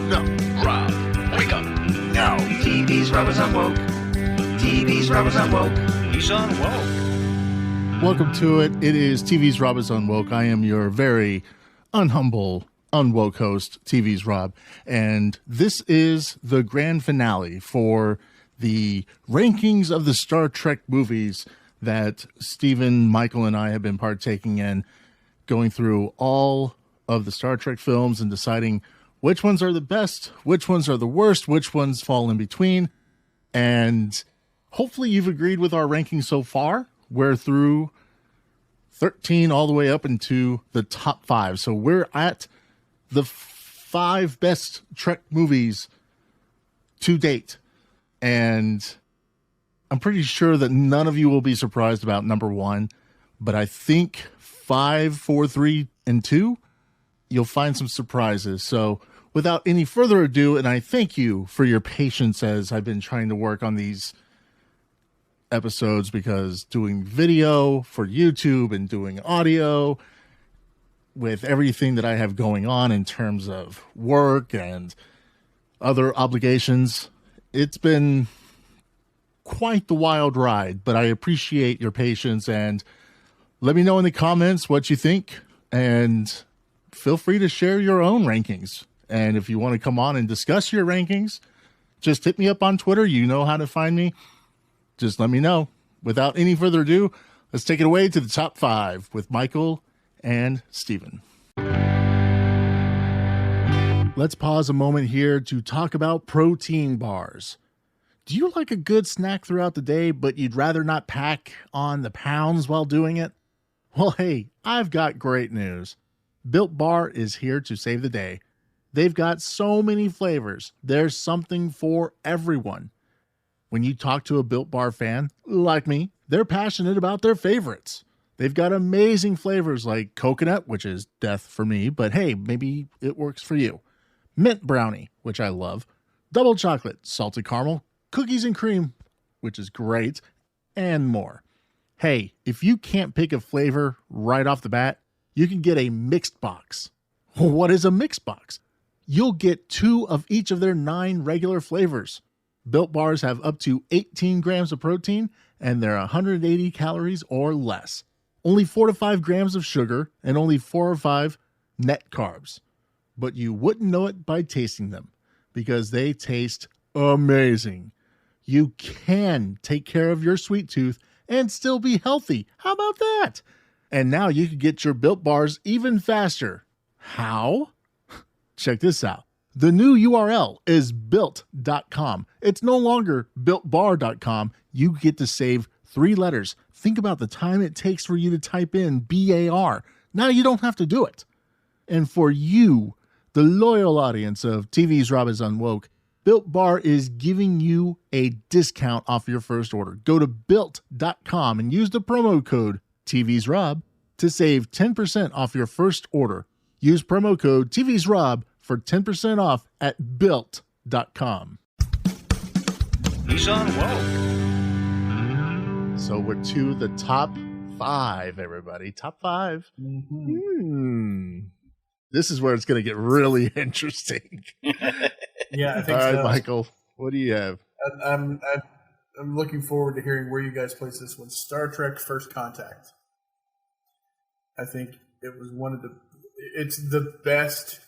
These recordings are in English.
No. Rob, wake up. No. TV's Rob is unwoke. TV's Rob is unwoke. He's on woke. Welcome to it. It is TV's Rob is Unwoke. I am your very unhumble, unwoke host, TV's Rob. And this is the grand finale for the rankings of the Star Trek movies that Stephen, Michael, and I have been partaking in, going through all of the Star Trek films and deciding which ones are the best, which ones are the worst, which ones fall in between. And hopefully you've agreed with our rankings so far. We're through 13 all the way up into the top 5. So we're at the 5 best Trek movies to date. And I'm pretty sure that none of you will be surprised about number 1. But I think 5, 4, 3, and 2, you'll find some surprises. So without any further ado, and I thank you for your patience as I've been trying to work on these episodes, because doing video for YouTube and doing audio with everything that I have going on in terms of work and other obligations, it's been quite the wild ride, but I appreciate your patience, and let me know in the comments what you think, and feel free to share your own rankings. And if you want to come on and discuss your rankings, just hit me up on Twitter. You know how to find me. Just let me know. Without any further ado, let's take it away to the top 5 with Michael and Stephen. Let's pause a moment here to talk about protein bars. Do you like a good snack throughout the day, but you'd rather not pack on the pounds while doing it? Well, hey, I've got great news. Built Bar is here to save the day. They've got so many flavors. There's something for everyone. When you talk to a Built Bar fan, like me, they're passionate about their favorites. They've got amazing flavors like coconut, which is death for me, but hey, maybe it works for you. Mint brownie, which I love. Double chocolate, salted caramel, cookies and cream, which is great, and more. Hey, if you can't pick a flavor right off the bat, you can get a mixed box. What is a mixed box? You'll get 2 of each of their 9 regular flavors. Built Bars have up to 18 grams of protein, and they're 180 calories or less. Only 4 to 5 grams of sugar, and only 4 or 5 net carbs. But you wouldn't know it by tasting them, because they taste amazing. You can take care of your sweet tooth and still be healthy. How about that? And now you can get your Built Bars even faster. How? Check this out. The new URL is built.com. It's no longer builtbar.com. You get to save 3 letters. Think about the time it takes for you to type in BAR. Now you don't have to do it. And for you, the loyal audience of TV's Rob is Unwoke, Built Bar is giving you a discount off your first order. Go to built.com and use the promo code TV's Rob to save 10% off your first order. Use promo code TV's Rob for 10% off at built.com. He's on woke. So we're to the top 5, everybody. Top 5. This is where it's going to get really interesting. Yeah, I think All right, so. Michael, what do you have? I'm looking forward to hearing where you guys place this one. Star Trek First Contact. I think it was it's the best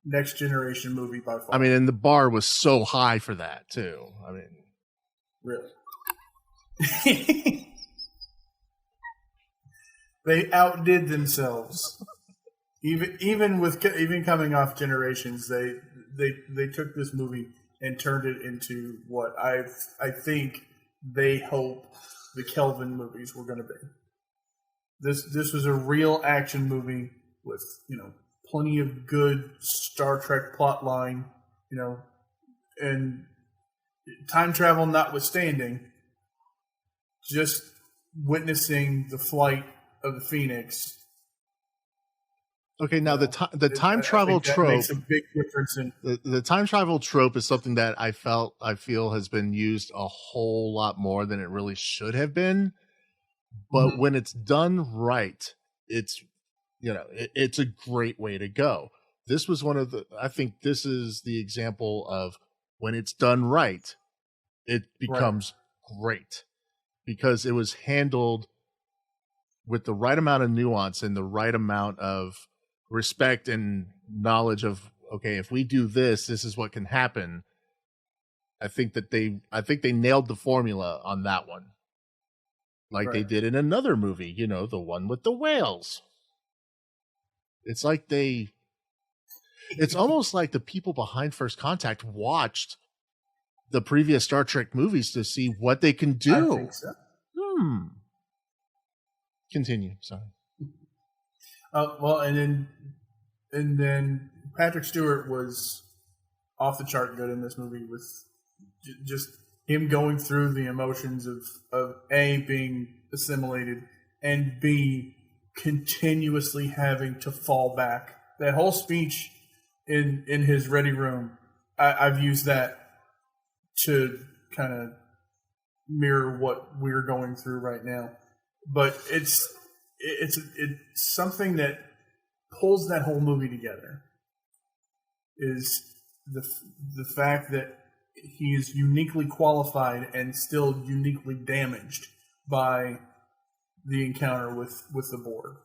Next Generation movie by far. I mean, and the bar was so high for that, too. I mean, really. They outdid themselves. Even coming off Generations, they took this movie and turned it into what I think they hope the Kelvin movies were going to be. This was a real action movie with, plenty of good Star Trek plot line, and time travel notwithstanding, just witnessing the flight of the Phoenix. okay, now the time travel trope makes a big difference in the time travel trope is something that I feel has been used a whole lot more than it really should have been. But when it's done right, it's it's a great way to go. this was I think this is the example of when it's done right, it becomes great because it was handled with the right amount of nuance and the right amount of respect and knowledge of, okay, if we do this, this is what can happen. I think they nailed the formula on that one. Like they did in another movie, you know, the one with the whales. It's like it's almost like the people behind First Contact watched the previous Star Trek movies to see what they can do. I think so. Continue. Sorry. Well, and then Patrick Stewart was off the chart good in this movie with just him going through the emotions of A, being assimilated, and B, continuously having to fall back. That whole speech in his ready room, I've used that to kind of mirror what we're going through right now. But it's something that pulls that whole movie together. Is the fact that he is uniquely qualified and still uniquely damaged by the encounter with the Borg.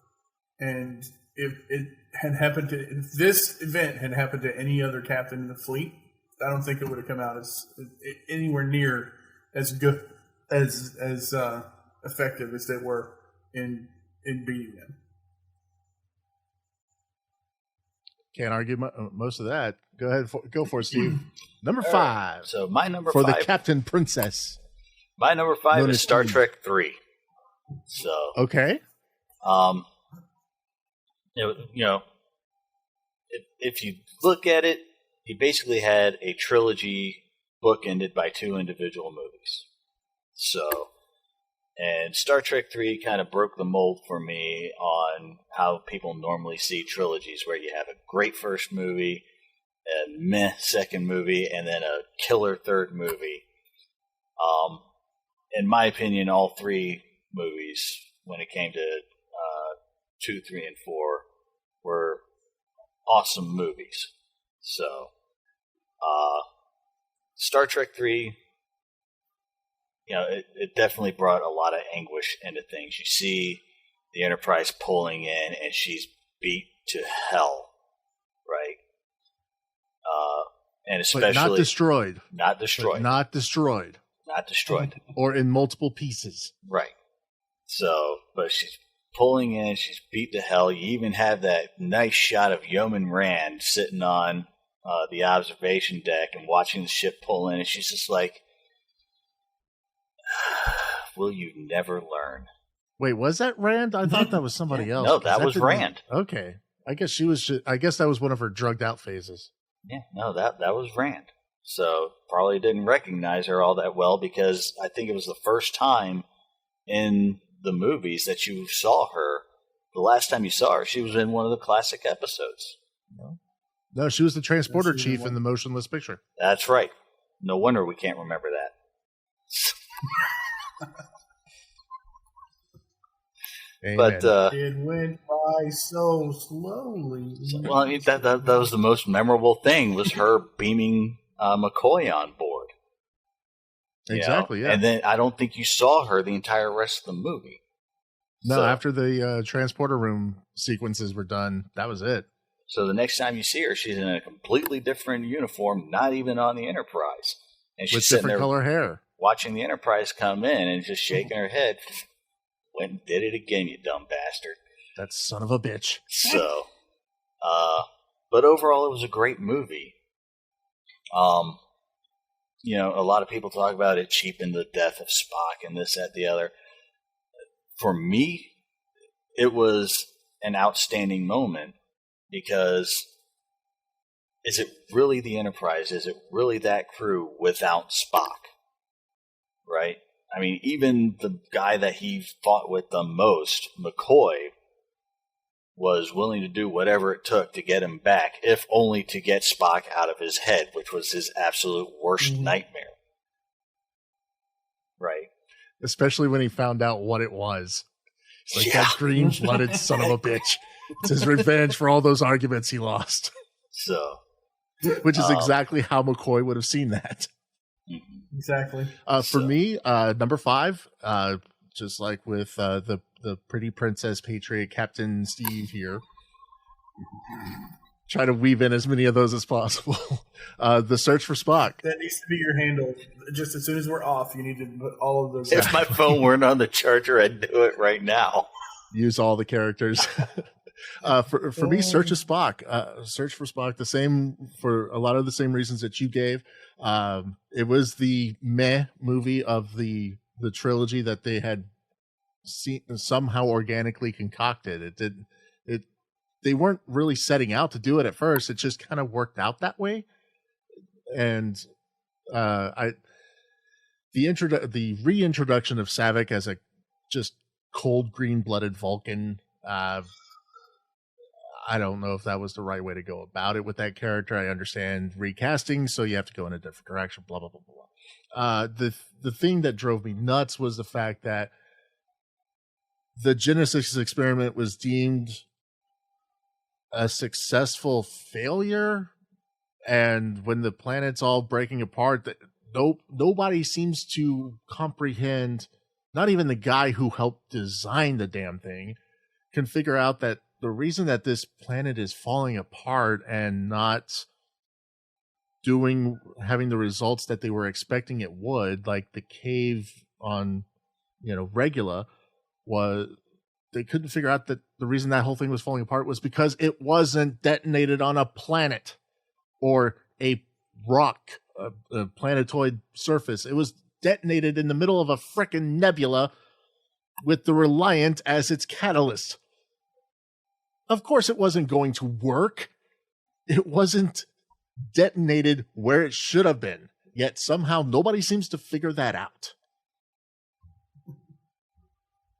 And if this event had happened to any other captain in the fleet, I don't think it would have come out as anywhere near as good as effective as they were in beating them. Can't argue most of that. Go ahead, go for it, Steve. Number 5. So my number for 5 the Captain Princess. My number 5 is Star Trek 3. So okay, if you look at it, he basically had a trilogy bookended by 2 individual movies. So, and Star Trek 3 kind of broke the mold for me on how people normally see trilogies, where you have a great first movie, a meh second movie, and then a killer third movie. In my opinion, all 3 movies, when it came to 2, 3, and 4, were awesome movies. So, Star Trek 3, it definitely brought a lot of anguish into things. You see the Enterprise pulling in, and she's beat to hell, right? And especially but not destroyed. Not destroyed. Not destroyed. Not destroyed. Or in multiple pieces. Right. So, but she's pulling in, she's beat to hell. You even have that nice shot of Yeoman Rand sitting on the observation deck and watching the ship pull in, and she's just like, will you never learn? Wait, was that Rand? I thought that was somebody else. No, that was Rand. Okay. I guess she was I guess that was one of her drugged out phases. Yeah, no, that was Rand. So probably didn't recognize her all that well, because I think it was the first time in the movies that you saw her. The last time you saw her, she was in one of the classic episodes. No, she was the transporter chief in the motionless picture. That's right. No wonder we can't remember that. But it went by so slowly. Well, I mean, that was the most memorable thing, was her beaming McCoy on board. Exactly, yeah. And then I don't think you saw her the entire rest of the movie. No, so, after the transporter room sequences were done, that was it. So the next time you see her, she's in a completely different uniform, not even on the Enterprise. And she's with sitting different there color hair, watching the Enterprise come in and just shaking her head. Went and did it again, you dumb bastard. That son of a bitch. So, but overall, it was a great movie. A lot of people talk about it cheapened the death of Spock and this, that, the other. For me, it was an outstanding moment, because is it really the Enterprise? Is it really that crew without Spock? Right? I mean, even the guy that he fought with the most, McCoy, was willing to do whatever it took to get him back, if only to get Spock out of his head, which was his absolute worst nightmare. Right? Especially when he found out what it was. It's like that green-blooded son of a bitch. It's his revenge for all those arguments he lost. So, which is exactly how McCoy would have seen that. Exactly. For me, number 5, just like with the pretty princess patriot Captain Steve here, try to weave in as many of those as possible. The Search for Spock. That needs to be your handle. Just as soon as we're off, you need to put all of those. if my phone weren't on the charger, I'd do it right now. Use all the characters. For me, Search of Spock. Search for Spock, the same for a lot of the same reasons that you gave. It was the meh movie of the trilogy that they had somehow organically concocted. They weren't really setting out to do it at first. It just kind of worked out that way. And the reintroduction of Saavik as a just cold green-blooded Vulcan. I don't know if that was the right way to go about it with that character. I understand recasting, so you have to go in a different direction. Blah blah blah blah. The thing that drove me nuts was the fact that the Genesis experiment was deemed a successful failure, and when the planet's all breaking apart, that nobody seems to comprehend. Not even the guy who helped design the damn thing can figure out that the reason that this planet is falling apart and not having the results that they were expecting it would, like the cave on, Regula, was they couldn't figure out that the reason that whole thing was falling apart was because it wasn't detonated on a planet or a rock, a planetoid surface. It was detonated in the middle of a frickin' nebula with the Reliant as its catalyst. Of course it wasn't going to work. It wasn't detonated where it should have been. Yet somehow nobody seems to figure that out.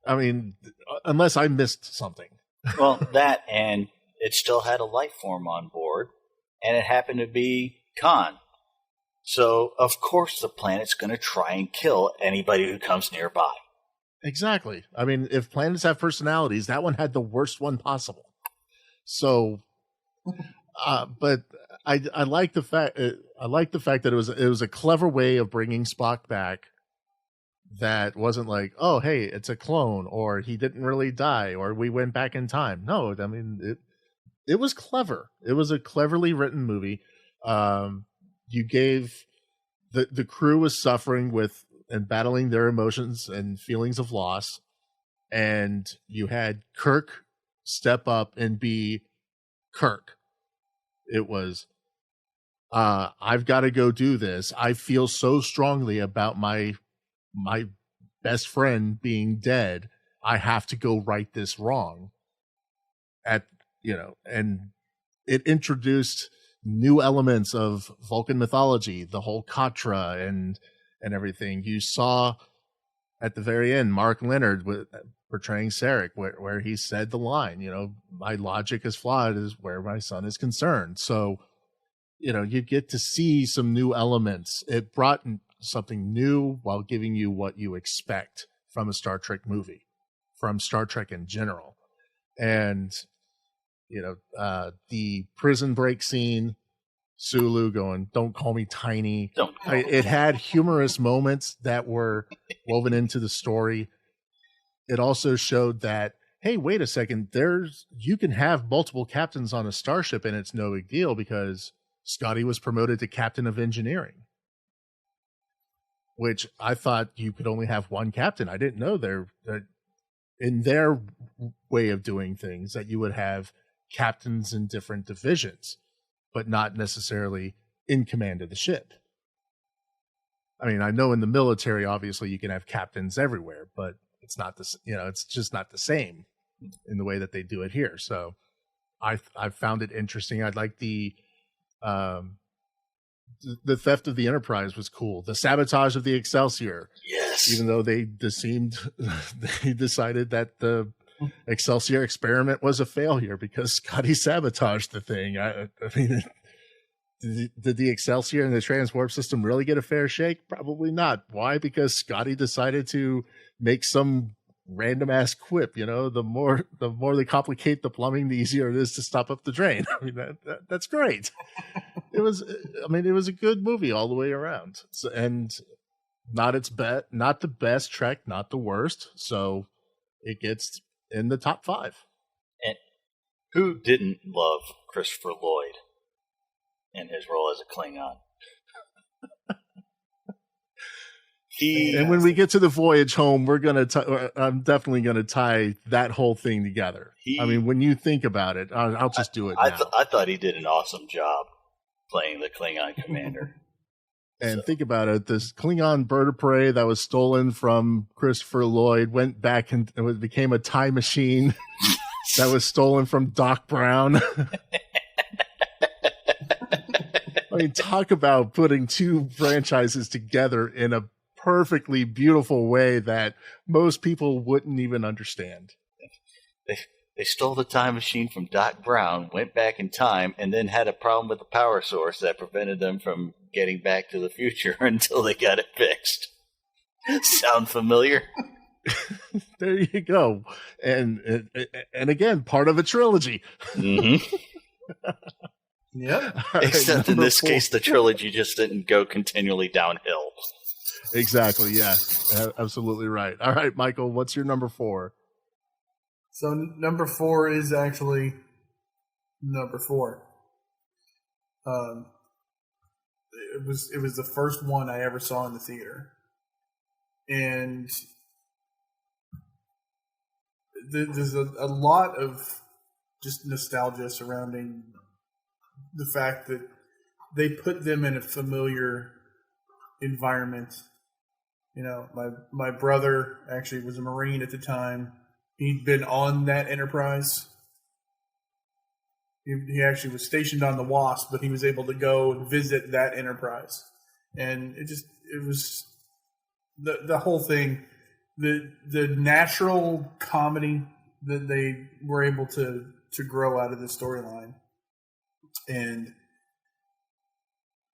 I mean, unless I missed something. Well, that, and it still had a life form on board, and it happened to be Khan. So, of course, the planet's going to try and kill anybody who comes nearby. Exactly. I mean, if planets have personalities, that one had the worst one possible. So, but I like the fact that it was a clever way of bringing Spock back. That wasn't like, oh, hey, it's a clone, or he didn't really die, or we went back in time. No, I mean, it was clever. It was a cleverly written movie. You gave the crew was suffering with and battling their emotions and feelings of loss, and you had Kirk step up and be Kirk. It was, I've got to go do this. I feel so strongly about my best friend being dead. I have to go right this wrong. And it introduced new elements of Vulcan mythology, the whole Katra and everything. You saw at the very end Mark Leonard portraying Sarek, where he said the line, my logic is flawed is where my son is concerned. So, you get to see some new elements. It brought something new while giving you what you expect from a Star Trek movie, from Star Trek in general. And, the prison break scene, Sulu going, "Don't call me tiny." It had humorous moments that were woven into the story. It also showed that, hey, wait a second, you can have multiple captains on a starship and it's no big deal because Scotty was promoted to captain of engineering. Which I thought you could only have one captain. I didn't know that in their way of doing things that you would have captains in different divisions, but not necessarily in command of the ship. I mean, I know in the military, obviously, you can have captains everywhere, but it's not it's just not the same in the way that they do it here. So I found it interesting. I'd like the theft of the Enterprise was cool. The sabotage of the Excelsior. Yes. Even though they decided that the Excelsior experiment was a failure because Scotty sabotaged the thing. I mean, did the Excelsior and the transport system really get a fair shake? Probably not. Why? Because Scotty decided to make some random ass quip. The more they complicate the plumbing, the easier it is to stop up the drain. I mean, that's great. It was a good movie all the way around. So, and not the best Trek, not the worst. So it gets in the top 5. And who didn't love Christopher Lloyd in his role as a Klingon? And when we get to the voyage home, I'm definitely gonna tie that whole thing together. When you think about it, I'll just do it now. I thought he did an awesome job playing the Klingon commander. And think about it: this Klingon bird of prey that was stolen from Christopher Lloyd went back and it became a time machine that was stolen from Doc Brown. Talk about putting two franchises together in a perfectly beautiful way that most people wouldn't even understand. They stole the time machine from Doc Brown, went back in time, and then had a problem with the power source that prevented them from getting back to the future until they got it fixed. Sound familiar? There you go. And again, part of a trilogy. Mm-hmm. Yep. Except in this case, the trilogy just didn't go continually downhill. Exactly, yeah. Absolutely right. All right, Michael, what's your number 4? So number 4 is actually number 4. It was the first one I ever saw in the theater. And there's a lot of just nostalgia surrounding the fact that they put them in a familiar environment. My brother actually was a Marine at the time. He'd been on that Enterprise. He actually was stationed on the Wasp, but he was able to go and visit that Enterprise. And it was the whole thing, the natural comedy that they were able to grow out of the storyline. And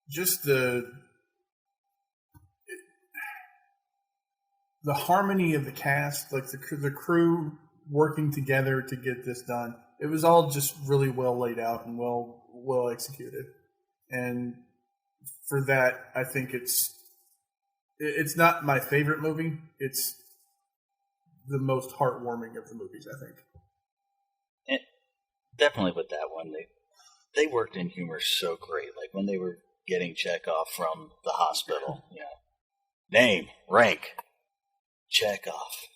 just the harmony of the cast, like the crew working together to get this done. It was all just really well laid out and well executed. And for that, I think it's not my favorite movie. It's the most heartwarming of the movies, I think. And definitely with that one, they worked in humor so great. Like when they were getting Chekhov from the hospital, name, rank, Chekhov,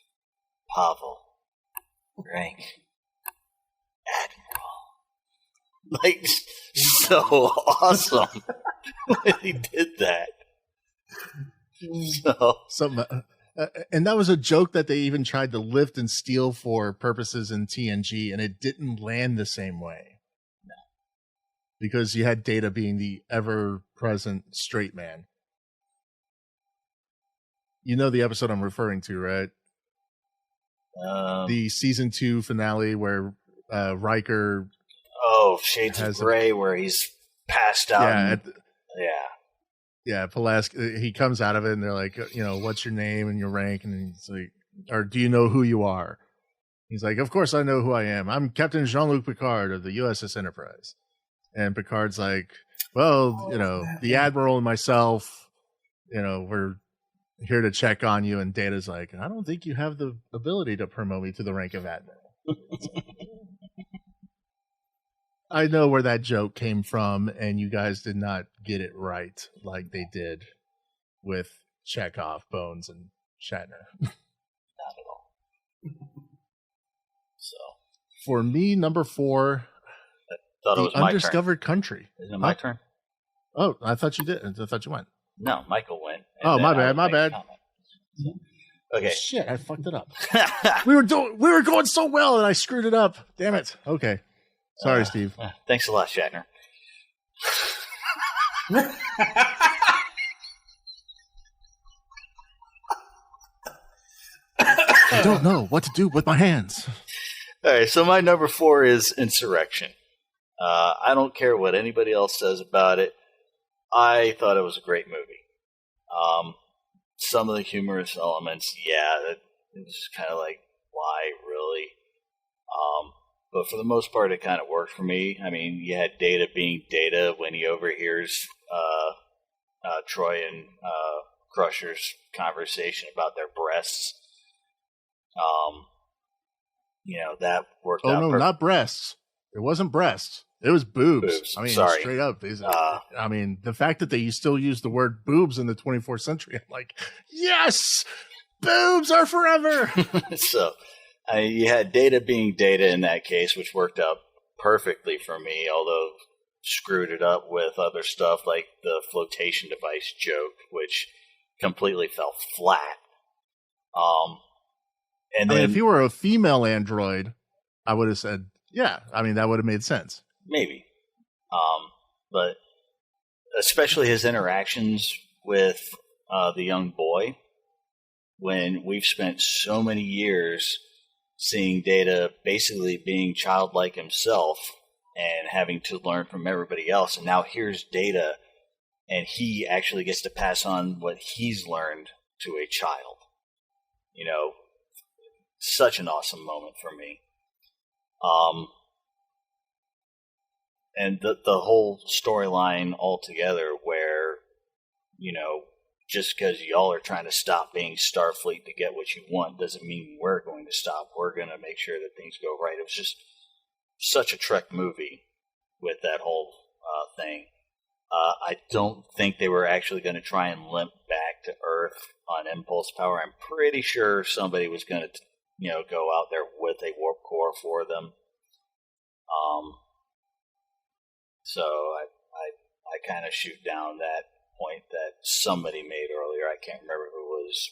Pavel, rank, Admiral. Like, so awesome when he did that. And that was a joke that they even tried to lift and steal for purposes in TNG, and it didn't land the same way. No. Because you had Data being the ever-present straight man. You know the episode I'm referring to, right? The season 2 finale where Riker... Oh, Shades of Grey, where he's passed out. Yeah, Pulaski, he comes out of it and they're like, what's your name and your rank? And he's like, or do you know who you are? He's like, of course I know who I am. I'm Captain Jean-Luc Picard of the USS Enterprise. And Picard's like, well, the Admiral and myself, we're here to check on you. And Data's like, I don't think you have the ability to promote me to the rank of Admiral. I know where that joke came from, and you guys did not get it right like they did with Chekhov, Bones, and Shatner. Not at all. So, for me, number 4, The Undiscovered Country. Isn't it my turn? Oh, I thought you did. I thought you went. No, Michael went. Oh, my bad. Okay. Shit, I fucked it up. we were going so well, and I screwed it up. Damn it. Okay. Sorry, Steve. Thanks a lot, Shatner. I don't know what to do with my hands. All right, so my number 4 is Insurrection. I don't care what anybody else says about it. I thought it was a great movie. Some of the humorous elements, it was just kind of like why, really. But for the most part, it kind of worked for me. I mean, you had Data being Data when he overhears Troy and Crusher's conversation about their breasts. That worked out. Oh, no, not breasts. It wasn't breasts. It was boobs. I mean, Sorry. straight up. I mean, the fact that they still use the word boobs in the 24th century, I'm like, yes, boobs are forever. So you had Data being Data in that case, which worked out perfectly for me, although screwed it up with other stuff like the flotation device joke, which completely fell flat. And then if you were a female android, I would have said, yeah, I mean, that would have made sense. Maybe. But especially his interactions with the young boy, when we've spent so many years seeing Data basically being childlike himself and having to learn from everybody else. And now here's Data, and he actually gets to pass on what he's learned to a child. Such an awesome moment for me. And the whole storyline altogether where, just because y'all are trying to stop being Starfleet to get what you want doesn't mean we're going to stop. We're going to make sure that things go right. It was just such a Trek movie with that whole thing. I don't think they were actually going to try and limp back to Earth on impulse power. I'm pretty sure somebody was going to, go out there with a warp core for them. So I kind of shoot down that point that somebody made earlier. I can't remember who it was.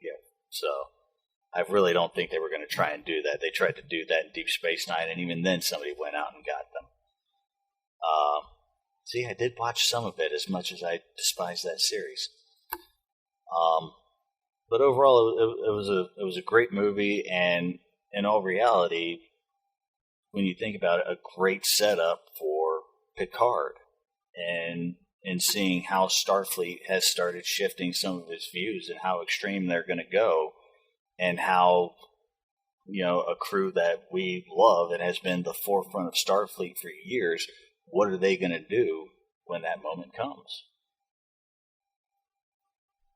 Yeah. So I really don't think they were going to try and do that. They tried to do that in Deep Space Nine, and even then somebody went out and got them. See, I did watch some of it, as much as I despise that series. But overall, it was a great movie, and in all reality, when you think about it, a great setup for Picard, and seeing how Starfleet has started shifting some of its views and how extreme they're going to go, and how a crew that we love and has been the forefront of Starfleet for years, what are they going to do when that moment comes?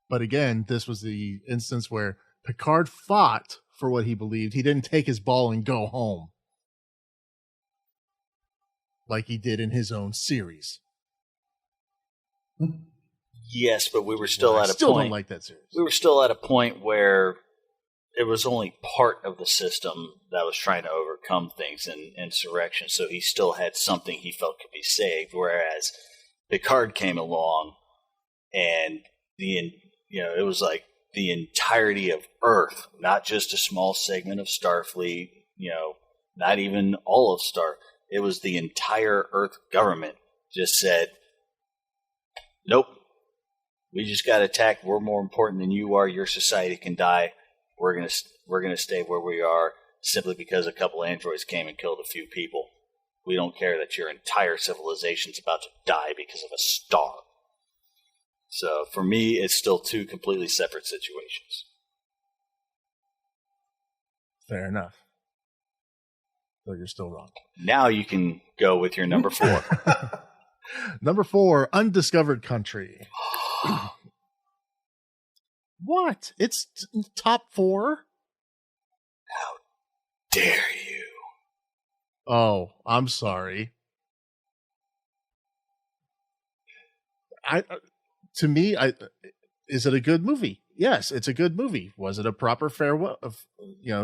But again, this was the instance where Picard fought for what he believed. He didn't take his ball and go home like he did in his own series. Yes, but we were still at a still point. Don't like that series. We were still at a point where it was only part of the system that was trying to overcome things in insurrection. So he still had something he felt could be saved. Whereas Picard came along, and it was like the entirety of Earth, not just a small segment of Starfleet. Not even all of Star. It was the entire Earth government just said, nope, we just got attacked. We're more important than you are. Your society can die. We're gonna stay where we are simply because a couple androids came and killed a few people. We don't care that your entire civilization's about to die because of a star. So for me, it's still two completely separate situations. Fair enough. So you're still wrong. Now you can go with your number 4. Number 4, Undiscovered Country. What? It's top 4? How dare you? Oh, I'm sorry. To me, is it a good movie? Yes, it's a good movie. Was it a proper farewell,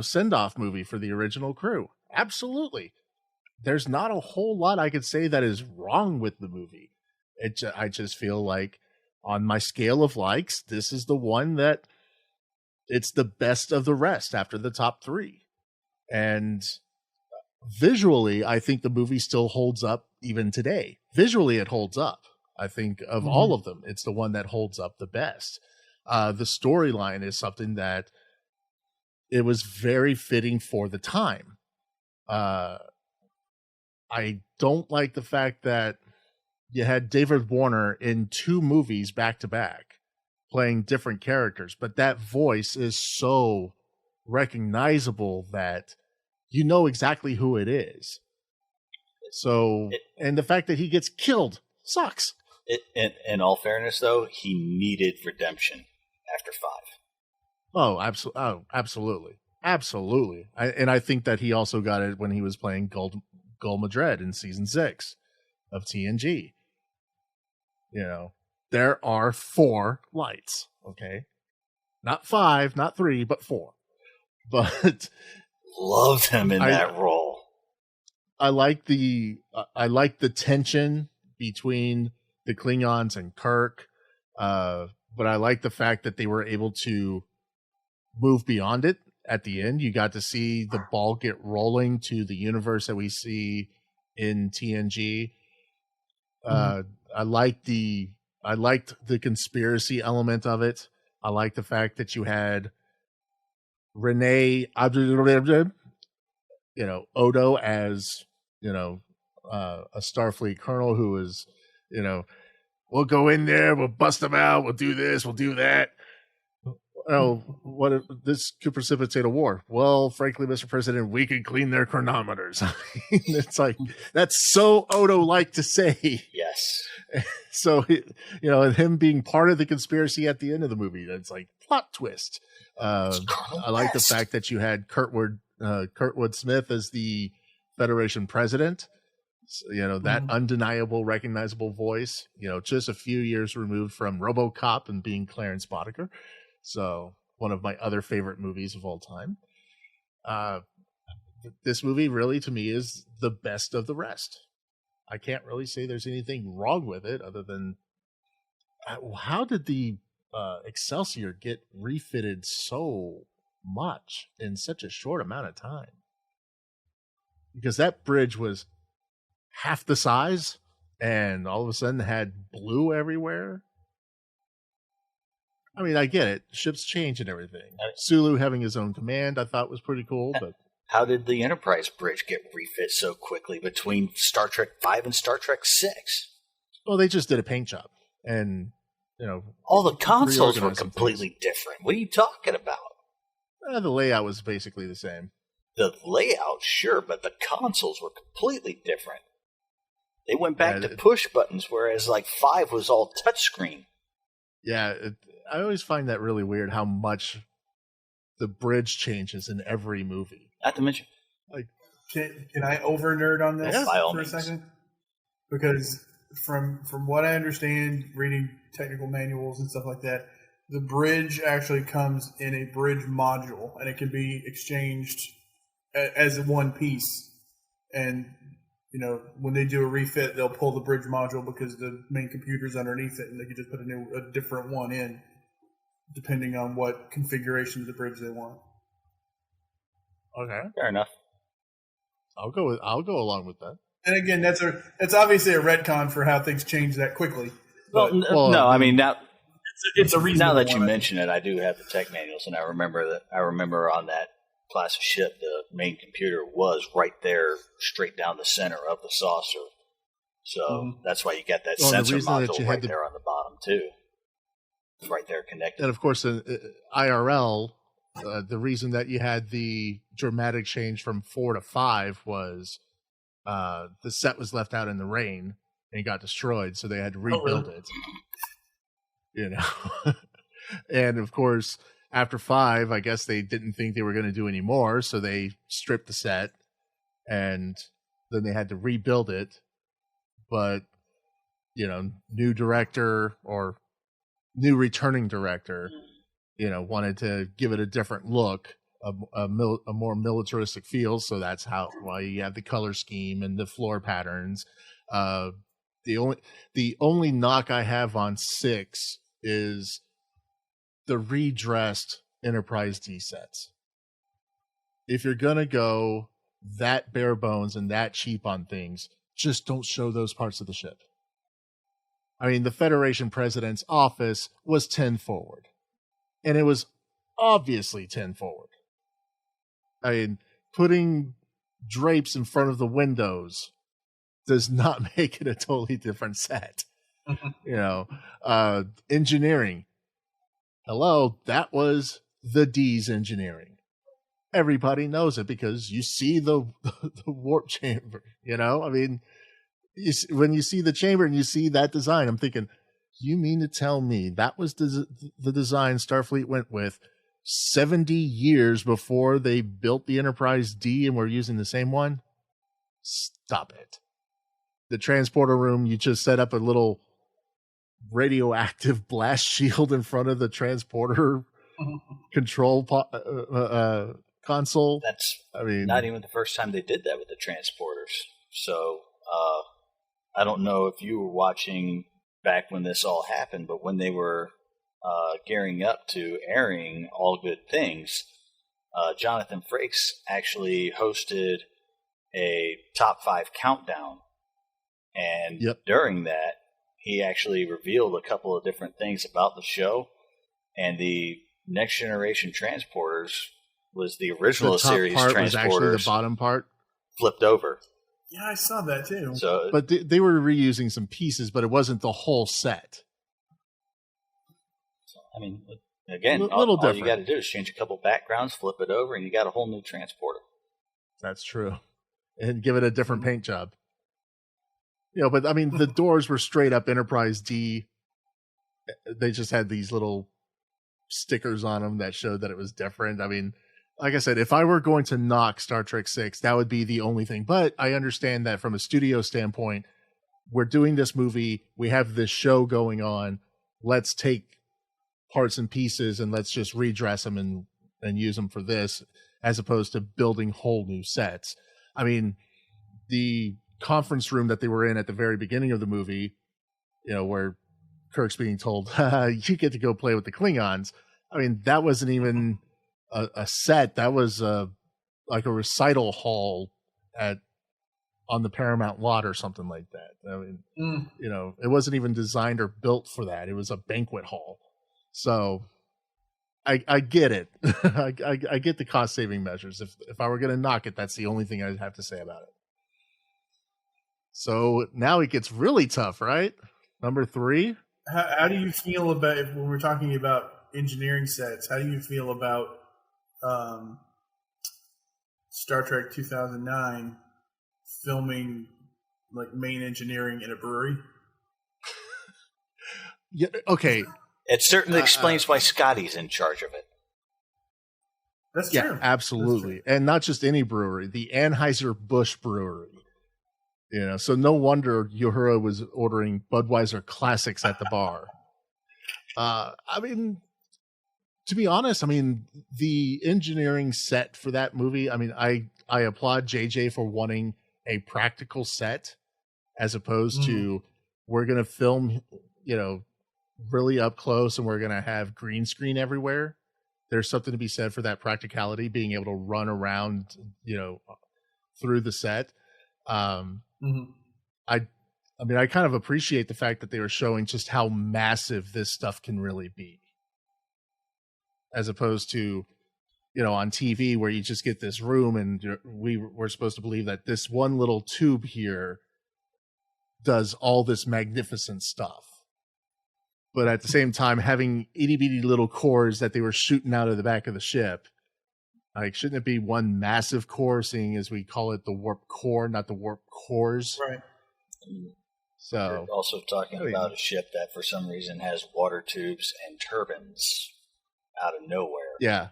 send-off movie for the original crew? Absolutely. There's not a whole lot I could say that is wrong with the movie. I just feel like on my scale of likes, this is the one that it's the best of the rest after the top 3. And visually, I think the movie still holds up even today. Visually, it holds up. I think of all of them, it's the one that holds up the best. The storyline is something that it was very fitting for the time. I don't like the fact that you had David Warner in 2 movies back to back playing different characters, but that voice is so recognizable that you know exactly who it is. So, and the fact that he gets killed sucks. In all fairness, though, he needed redemption after 5. Oh, absolutely. Absolutely. I think that he also got it when he was playing Gul Madred in season 6 of TNG. You know, there are 4 lights, okay? Not 5, not 3, but 4. But loved him in that role. I like the tension between the Klingons and Kirk, but I like the fact that they were able to move beyond it. At the end, you got to see the ball get rolling to the universe that we see in TNG. I liked the conspiracy element of it. I like the fact that you had Renee, Odo as, a Starfleet colonel who was, we'll go in there, we'll bust them out, we'll do this, we'll do that. Oh, what if this could precipitate a war? Well, frankly, Mr. President, we could clean their chronometers. It's like, that's so Odo-like to say. Yes. So, and him being part of the conspiracy at the end of the movie, that's like plot twist. I like the fact that you had Kurtwood Smith as the Federation president. So, that undeniable, recognizable voice, just a few years removed from RoboCop and being Clarence Boddicker. So one of my other favorite movies of all time. This movie really, to me, is the best of the rest. I can't really say there's anything wrong with it other than how did the Excelsior get refitted so much in such a short amount of time? Because that bridge was half the size and all of a sudden had blue everywhere. I mean, I get it. Ships change and everything. Sulu having his own command, I thought was pretty cool. But how did the Enterprise bridge get refit so quickly between Star Trek V and Star Trek VI? Well, they just did a paint job, and all the consoles were completely different. What are you talking about? The layout was basically the same. The layout, sure, but the consoles were completely different. They went back to push buttons, whereas like 5 was all touchscreen. Yeah. I always find that really weird how much the bridge changes in every movie. Not to mention, can I over nerd on this for a second? Because from what I understand, reading technical manuals and stuff like that, the bridge actually comes in a bridge module, and it can be exchanged as one piece. And when they do a refit, they'll pull the bridge module because the main computer's underneath it, and they can just put a different one in, depending on what configuration of the bridge they want. Okay, fair enough. I'll go along with that. And again, that's obviously a retcon for how things change that quickly. No, I mean now it's a reason. Now that you mention it, I do have the tech manuals, and I remember on that class of ship, the main computer was right there, straight down the center of the saucer. So that's why you got that sensor module right there on the bottom too. It's right there connected. And of course, in IRL, the reason that you had the dramatic change from 4 to 5 was the set was left out in the rain and it got destroyed, so they had to rebuild it. And of course, after 5, I guess they didn't think they were going to do any more, so they stripped the set, and then they had to rebuild it. But new director or new returning director, wanted to give it a different look, a more militaristic feel. So that's why you have the color scheme and the floor patterns. The only knock I have on 6 is the redressed Enterprise D sets. If you're gonna go that bare bones and that cheap on things, just don't show those parts of the ship. I mean, the Federation president's office was 10 forward, and it was obviously 10 forward. I mean, putting drapes in front of the windows does not make it a totally different set. Engineering. Hello, that was the D's engineering. everybody knows it because you see the warp chamber. I mean, when you see the chamber and you see that design, I'm thinking, you mean to tell me that was the design Starfleet went with 70 years before they built the Enterprise D and we're using the same one? Stop it. The transporter room, you just set up a little radioactive blast shield in front of the transporter control console. That's not even the first time they did that with the transporters. So I don't know if you were watching back when this all happened, but when they were gearing up to airing All Good Things, Jonathan Frakes actually hosted a top 5 countdown. And during that, he actually revealed a couple of different things about the show. And the Next Generation Transporters was the original series part transporters. Was actually the bottom part flipped over. Yeah, I saw that too. So, but they were reusing some pieces, but it wasn't the whole set. I mean, again, all you got to do is change a couple backgrounds, flip it over, and you got a whole new transporter. That's true. And give it a different paint job. But I mean, the doors were straight up Enterprise D. They just had these little stickers on them that showed that it was different. I mean, like I said, if I were going to knock Star Trek 6, that would be the only thing. But I understand that from a studio standpoint, we're doing this movie, we have this show going on. Let's take parts and pieces and let's just redress them and use them for this, as opposed to building whole new sets. I mean, the conference room that they were in at the very beginning of the movie, where Kirk's being told, you get to go play with the Klingons. I mean, that wasn't even a set. That was like a recital hall on the Paramount lot or something like that. I mean, it wasn't even designed or built for that. It was a banquet hall. So I get it. I get the cost saving measures. If I were going to knock it, that's the only thing I'd have to say about it. So now it gets really tough, right? Number 3. How do you feel about, when we're talking about engineering sets, how do you feel about Star Trek 2009 filming like main engineering in a brewery? Yeah, okay. It certainly explains why Scotty's in charge of it. That's true. Yeah, absolutely. That's true. And not just any brewery, the Anheuser-Busch brewery. So no wonder Uhura was ordering Budweiser Classics at the bar. I mean, to be honest, I mean, the engineering set for that movie, I mean, I applaud JJ for wanting a practical set as opposed to we're going to film, really up close and we're going to have green screen everywhere. There's something to be said for that practicality, being able to run around, through the set. I mean, I kind of appreciate the fact that they were showing just how massive this stuff can really be, as opposed to, on TV where you just get this room and we're supposed to believe that this one little tube here does all this magnificent stuff. But at the same time, having itty bitty little cores that they were shooting out of the back of the ship, like, shouldn't it be one massive core, seeing as we call it the warp core, not the warp cores? Right. So you're also talking about a ship that for some reason has water tubes and turbines out of nowhere. Yeah.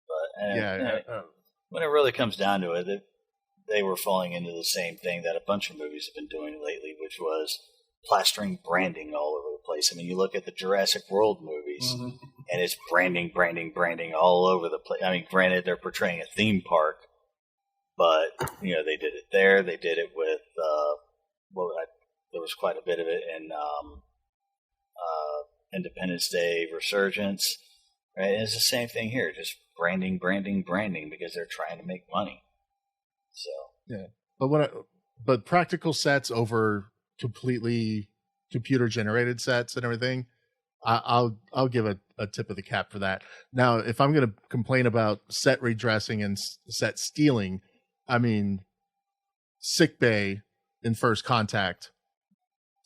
But when it really comes down to it, they were falling into the same thing that a bunch of movies have been doing lately, which was plastering branding all over the place. I mean, you look at the Jurassic World movies, and it's branding all over the place. I mean, granted, they're portraying a theme park, but they did it there. They did it with there was quite a bit of it in Independence Day Resurgence. Right, and it's the same thing here. Just branding because they're trying to make money. So yeah, but practical sets over completely computer generated sets and everything, I'll give a tip of the cap for that. Now, if I'm going to complain about set redressing and set stealing, I mean, sickbay in First Contact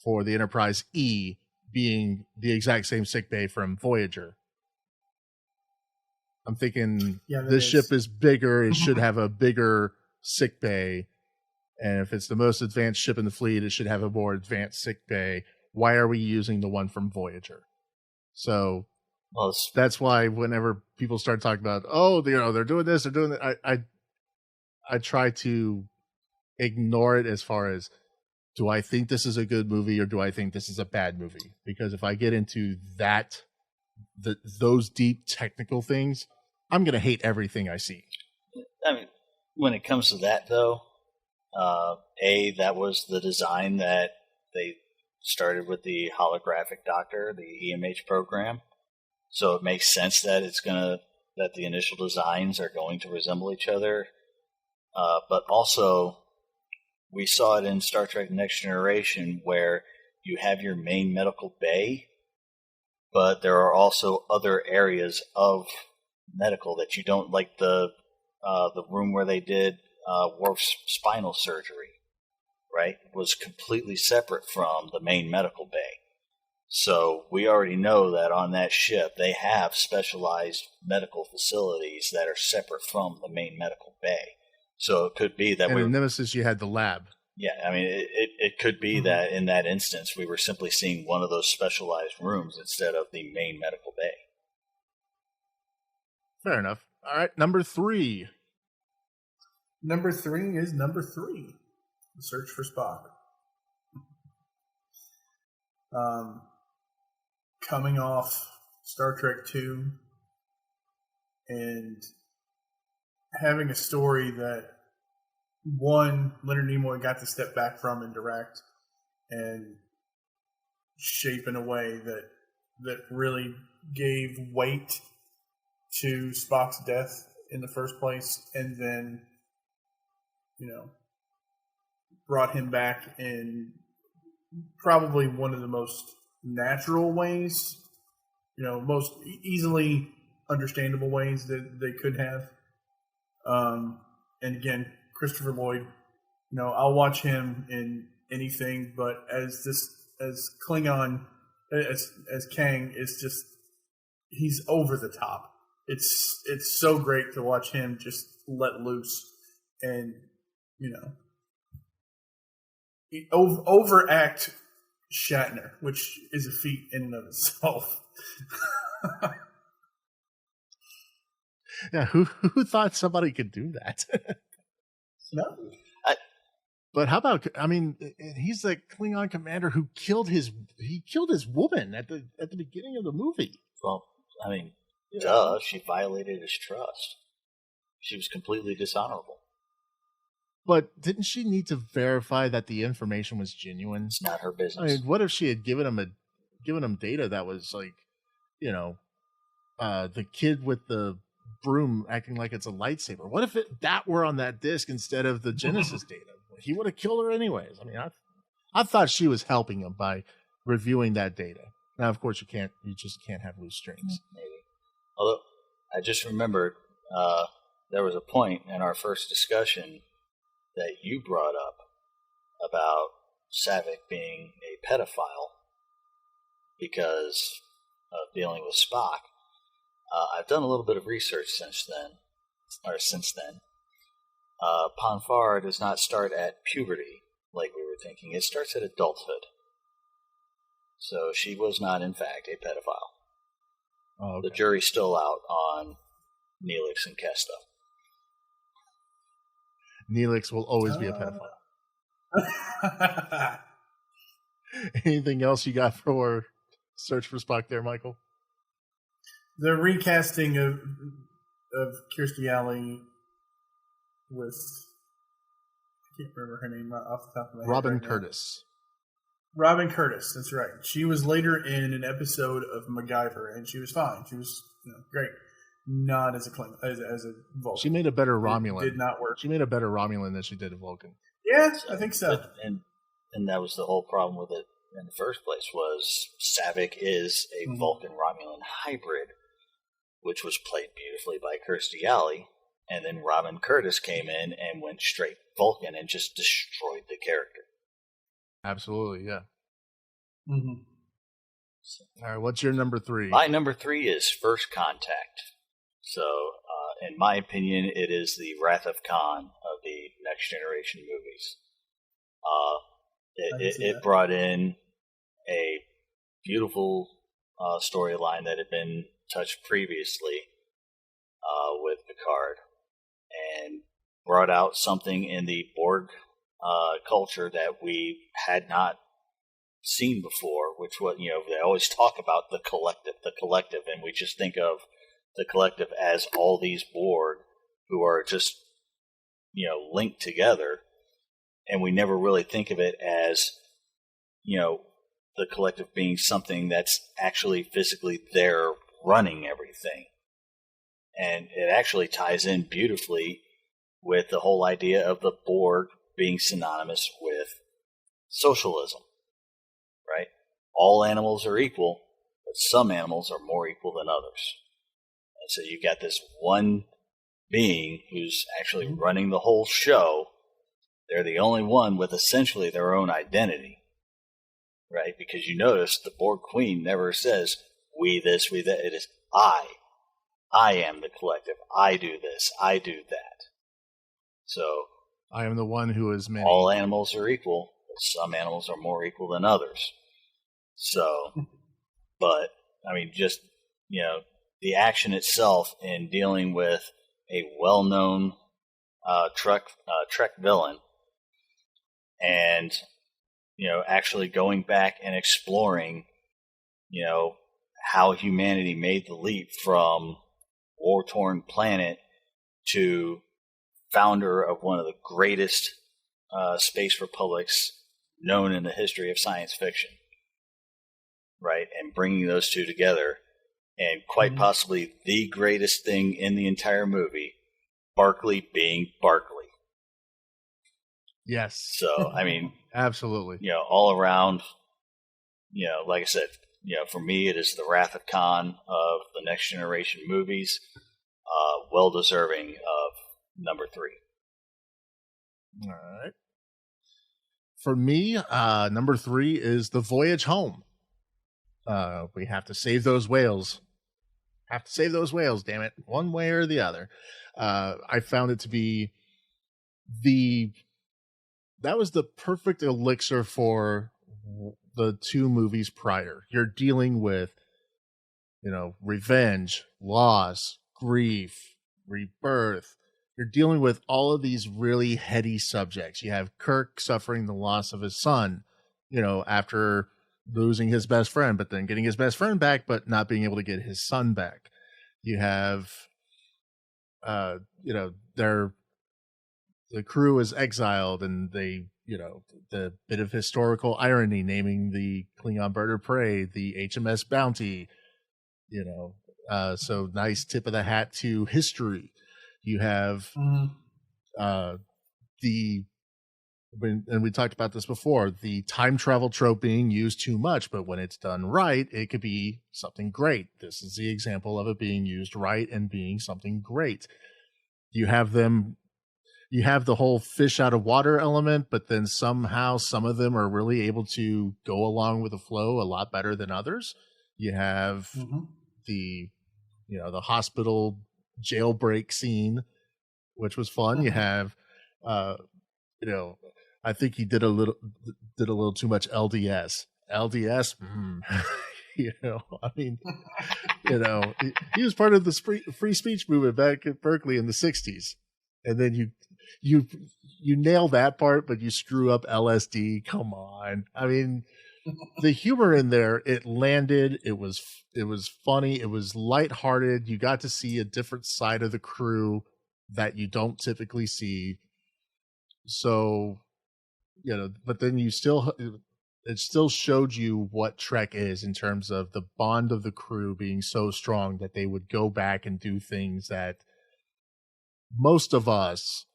for the Enterprise E being the exact same sickbay from Voyager. I'm thinking Yeah, that this is. ship is bigger. It should have a bigger sick bay. And if it's the most advanced ship in the fleet, it should have a more advanced sick bay. Why are we using the one from Voyager? So Well, that's why whenever people start talking about, they're doing this, they're doing that, I try to ignore it as far as, do I think this is a good movie or do I think this is a bad movie? Because if I get into those deep technical things, I'm going to hate everything I see. I mean, when it comes to that, though, that was the design that they started with the holographic doctor, the EMH program. So it makes sense that that the initial designs are going to resemble each other. But also, we saw it in Star Trek Next Generation where you have your main medical bay, but there are also other areas of medical that you don't, like the room where they did Worf's spinal surgery, right, was completely separate from the main medical bay. So we already know that on that ship they have specialized medical facilities that are separate from the main medical bay. So it could be that in Nemesis you had the lab. Yeah, I mean, it could be that in that instance we were simply seeing one of those specialized rooms instead of the main medical bay. Fair enough. All right, number 3. Number 3 is number 3. The Search for Spock. Coming off Star Trek 2 and having a story that Leonard Nimoy got to step back from and direct and shape in a way that really gave weight to Spock's death in the first place, and then, brought him back in probably one of the most natural ways, most easily understandable ways that they could have. And again, Christopher Lloyd, I'll watch him in anything, but as Klingon, as Kang is just, he's over the top. It's so great to watch him just let loose and, overact Shatner, which is a feat in and of itself. Yeah, who thought somebody could do that? No. But how about, he's the Klingon commander who killed his woman at the beginning of the movie. Well, she violated his trust. She was completely dishonorable. But didn't she need to verify that the information was genuine? It's not her business. What if she had given him data that was like, the kid with the broom acting like it's a lightsaber? What if that were on that disc instead of the Genesis data? He would have killed her anyways. I thought she was helping him by reviewing that data. Now, of course, you just can't have loose strings. Maybe. Although I just remembered there was a point in our first discussion that you brought up about Savick being a pedophile because of dealing with Spock. I've done a little bit of research since then. Ponfar does not start at puberty like we were thinking. It starts at adulthood. So she was not, in fact, a pedophile. Oh, okay. The jury's still out on Neelix and Kesta. Neelix will always be a pedophile. Anything else you got for Search for Spock there, Michael? The recasting of Kirstie Alley with, I can't remember her name off the top of my head. Robin Curtis. Robin Curtis, that's right. She was later in an episode of MacGyver, and she was fine. She was great. Not as a Vulcan. She made a better Romulan. It did not work. She made a better Romulan than she did a Vulcan. Yeah, I think so. And that was the whole problem with it in the first place, was Savick is a Vulcan-Romulan hybrid, which was played beautifully by Kirstie Alley. And then Robin Curtis came in and went straight Vulcan and just destroyed the character. Absolutely, yeah. Mm-hmm. All right, what's your number 3? My number 3 is First Contact. So, in my opinion, it is the Wrath of Khan of the Next Generation movies. It brought in a beautiful storyline that had been touched previously with Picard, and brought out something in the Borg culture that we had not seen before, which was, they always talk about the collective, and we just think of the collective as all these Borg who are just, linked together, and we never really think of it as, the collective being something that's actually physically there running everything. And it actually ties in beautifully with the whole idea of the Borg being synonymous with socialism, right? All animals are equal, but some animals are more equal than others. And so you've got this one being who's actually running the whole show. They're the only one with essentially their own identity, right? Because you notice the Borg Queen never says, we this, we that. It is I. I am the collective. I do this. I do that. So I am the one who is many. All animals are equal, but some animals are more equal than others. So, but, just, the action itself in dealing with a well-known Trek villain, and, actually going back and exploring, how humanity made the leap from war-torn planet to founder of one of the greatest space republics known in the history of science fiction, right? And bringing those two together, and quite possibly the greatest thing in the entire movie, Barclay being Barclay. Yes. So, absolutely. All around, like I said, for me, it is the Wrath of Khan of the Next Generation movies, well deserving of number 3. All right. For me, number 3 is The Voyage Home. We have to save those whales. Damn it. One way or the other. I found it to be that was the perfect elixir for the 2 movies prior. You're dealing with, revenge, loss, grief, rebirth. You're dealing with all of these really heady subjects. You have Kirk suffering the loss of his son, after losing his best friend, but then getting his best friend back, but not being able to get his son back. You have, the crew is exiled, and they, the bit of historical irony, naming the Klingon bird of prey the HMS Bounty, so nice tip of the hat to history. You have and we talked about this before, the time travel trope being used too much, but when it's done right, it could be something great. This is the example of it being used right and being something great. You have the whole fish out of water element, but then somehow some of them are really able to go along with the flow a lot better than others. You have the hospital jailbreak scene, which was fun. You have, I think he did a little too much LDS. LDS, he was part of the free speech movement back at Berkeley in the 60s. And then you nail that part, but you screw up LSD. Come on. The humor in there, it landed. It was funny. It was lighthearted. You got to see a different side of the crew that you don't typically see. So, but then it still showed you what Trek is in terms of the bond of the crew being so strong that they would go back and do things that most of us,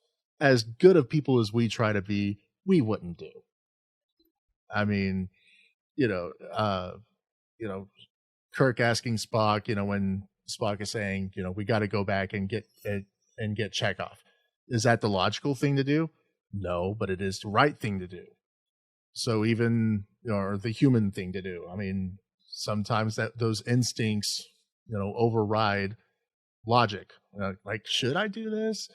as good of people as we try to be, we wouldn't do. Kirk asking Spock, when Spock is saying, we got to go back and get Chekhov. Is that the logical thing to do? No, but it is the right thing to do. So even, or the human thing to do. Sometimes those instincts, override logic. Like, should I do this?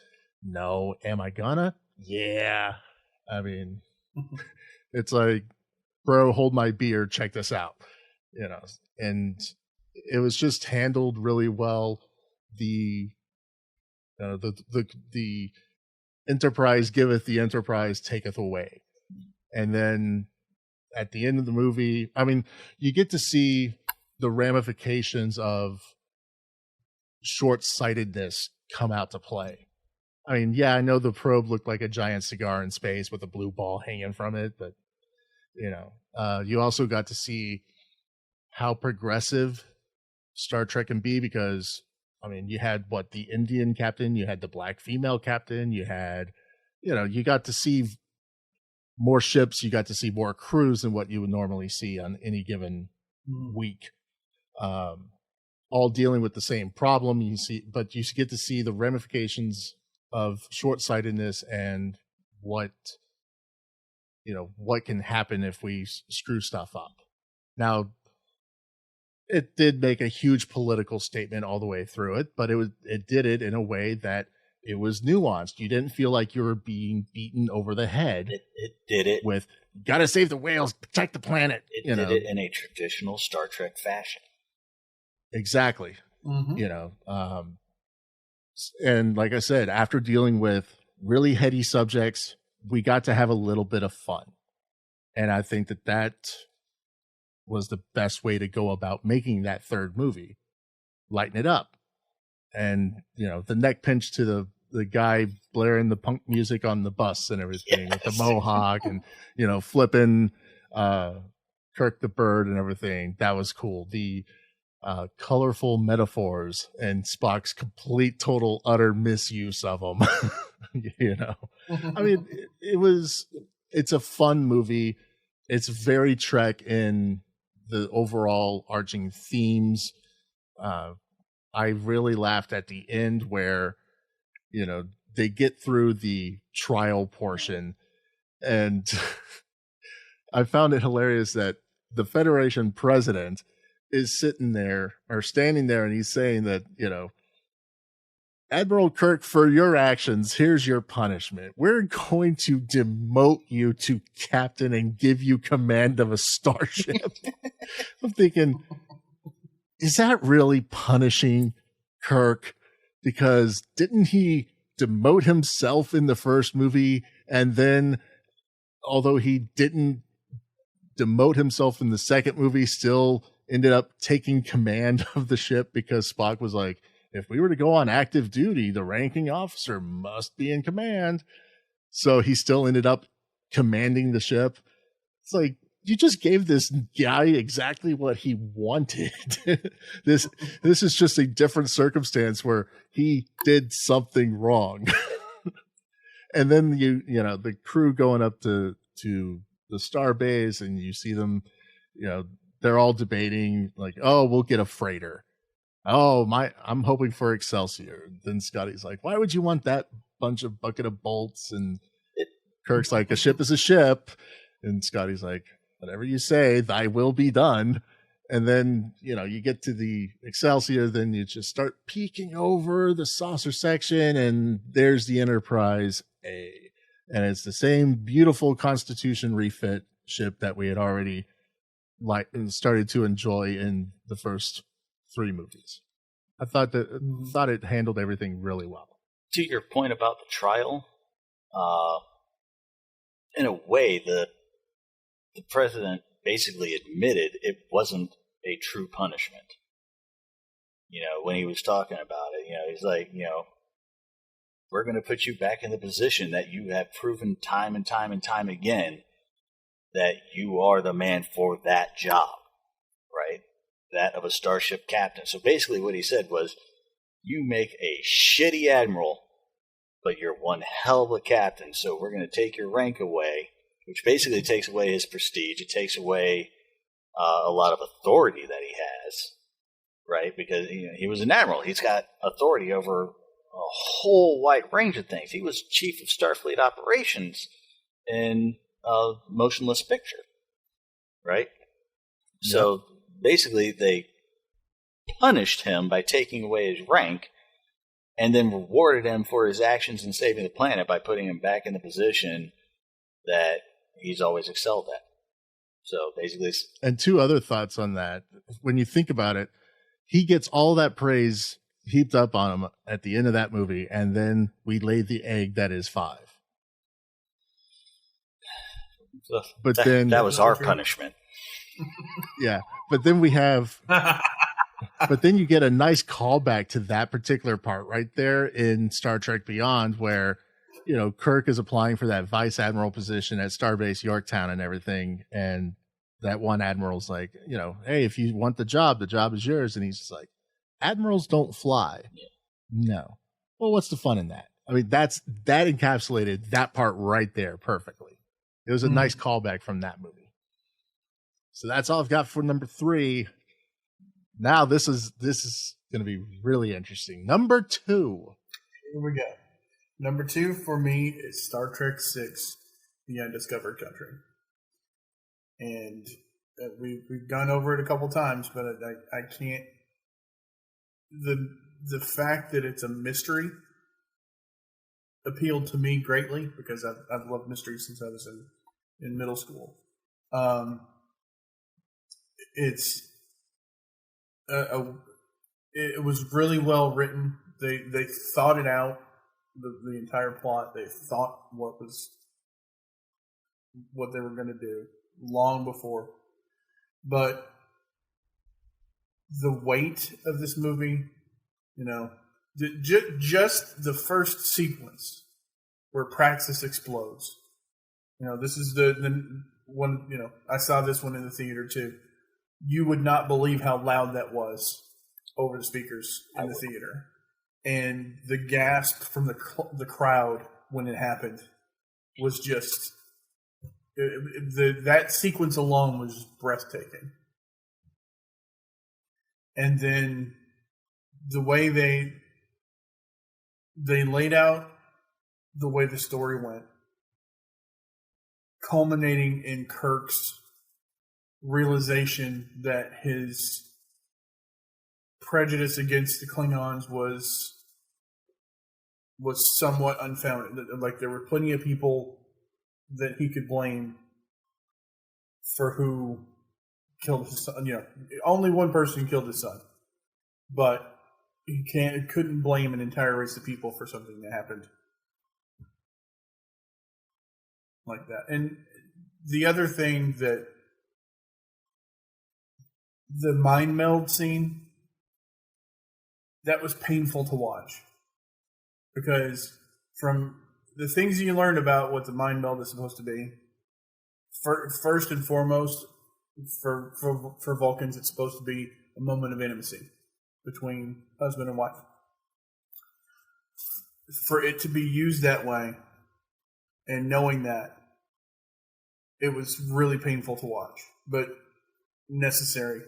No. Am I gonna? Yeah. I mean, it's like, bro, hold my beer. Check this out. And it was just handled really well. The Enterprise giveth, the Enterprise taketh away. And then at the end of the movie, I mean, you get to see the ramifications of short-sightedness come out to play. I mean, yeah, I know the probe looked like a giant cigar in space with a blue ball hanging from it, but you also got to see how progressive Star Trek can be, because I mean, you had the Indian captain, you had the black female captain, you had, you got to see more ships, you got to see more crews than what you would normally see on any given week. All dealing with the same problem, but you get to see the ramifications of short-sightedness and what can happen if we screw stuff up. Now, it did make a huge political statement all the way through it, but it did it in a way that it was nuanced. You didn't feel like you were being beaten over the head. It did it with "gotta save the whales, protect the planet." It did it in a traditional Star Trek fashion. Exactly. And like I said, after dealing with really heady subjects, we got to have a little bit of fun, and I think that was the best way to go about making that third movie. Lighten it up. And, the neck pinch to the guy blaring the punk music on the bus and everything, with the mohawk and, flipping Kirk the bird and everything. That was cool. The colorful metaphors and Spock's complete, total, utter misuse of them. I mean, it's a fun movie. It's very Trek in the overall arching themes. I really laughed at the end where, they get through the trial portion, and I found it hilarious that the Federation president is standing there, and he's saying that, Admiral Kirk, for your actions, here's your punishment. We're going to demote you to captain and give you command of a starship. I'm thinking, is that really punishing Kirk? Because didn't he demote himself in the first movie? And then, although he didn't demote himself in the second movie, still ended up taking command of the ship, because Spock was like, if we were to go on active duty, the ranking officer must be in command. So he still ended up commanding the ship. It's like, you just gave this guy exactly what he wanted. This is just a different circumstance where he did something wrong. And then the crew going up to the star base, and you see them, they're all debating like, oh, we'll get a freighter. Oh, I'm hoping for Excelsior. Then Scotty's like, why would you want that bucket of bolts? And Kirk's like, a ship is a ship. And Scotty's like, whatever you say, thy will be done. And then, you get to the Excelsior, then you just start peeking over the saucer section, and there's the Enterprise A. And it's the same beautiful Constitution refit ship that we had already started to enjoy in the first 3 movies. I thought it handled everything really well. To your point about the trial, in a way, the president basically admitted it wasn't a true punishment. When he was talking about it, he's like, we're going to put you back in the position that you have proven time and time and time again that you are the man for that job, right? That of a starship captain. So basically what he said was, you make a shitty admiral, but you're one hell of a captain, so we're going to take your rank away, which basically takes away his prestige. It takes away a lot of authority that he has, right? Because he was an admiral. He's got authority over a whole wide range of things. He was chief of Starfleet operations in Motionless Picture, right? Yep. So basically they punished him by taking away his rank, and then rewarded him for his actions in saving the planet by putting him back in the position that he's always excelled at. So basically, and two other thoughts on that. When you think about it, he gets all that praise heaped up on him at the end of that movie, and then we laid the egg that is 5. But then that was our punishment. Yeah, but then we have, but then you get a nice callback to that particular part right there in Star Trek Beyond, where Kirk is applying for that vice admiral position at Starbase Yorktown and everything, and that one admiral's like, hey, if you want the job is yours, and he's just like, admirals don't fly. Yeah. No. Well, what's the fun in that? I mean, that encapsulated that part right there perfectly. It was a nice callback from that movie. So that's all I've got for number 3. Now this is going to be really interesting. Number 2. Here we go. Number 2 for me is Star Trek VI: The Undiscovered Country, and we've gone over it a couple times, but I can't. The fact that it's a mystery appealed to me greatly because I've loved mysteries since I was in middle school. It was really well written. They thought it out, the entire plot. They thought what they were going to do long before. But the weight of this movie, just the first sequence where Praxis explodes. This is the one, I saw this one in the theater too. You would not believe how loud that was over the speakers in the theater. And the gasp from the crowd when it happened was just... that sequence alone was breathtaking. And then the way they laid out the way the story went, culminating in Kirk's realization that his prejudice against the Klingons was somewhat unfounded. Like, there were plenty of people that he could blame for who killed his son. Only one person killed his son, but he couldn't blame an entire race of people for something that happened like that. And the other thing, that the mind meld scene, that was painful to watch, because from the things you learned about what the mind meld is supposed to be, first and foremost, for Vulcans, it's supposed to be a moment of intimacy between husband and wife. For it to be used that way, and knowing that, it was really painful to watch, but necessary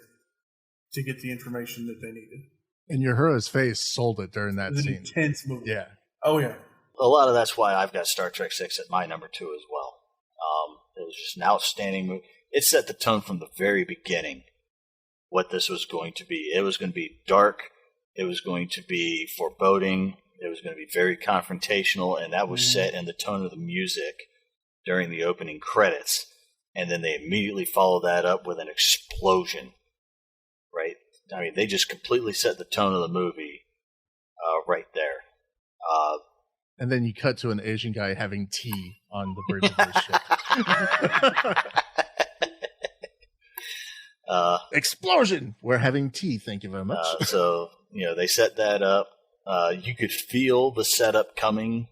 to get the information that they needed. And Uhura's face sold it during that scene. Intense movie. Yeah. Oh, yeah. A lot of that's why I've got Star Trek VI at my number 2 as well. It was just an outstanding movie. It set the tone from the very beginning what this was going to be. It was going to be dark. It was going to be foreboding. It was going to be very confrontational, and that was set in the tone of the music during the opening credits. And then they immediately followed that up with an explosion, right? I mean, they just completely set the tone of the movie right there. And then you cut to an Asian guy having tea on the bridge of his ship. Explosion! We're having tea, thank you very much. So, they set that up. You could feel the setup coming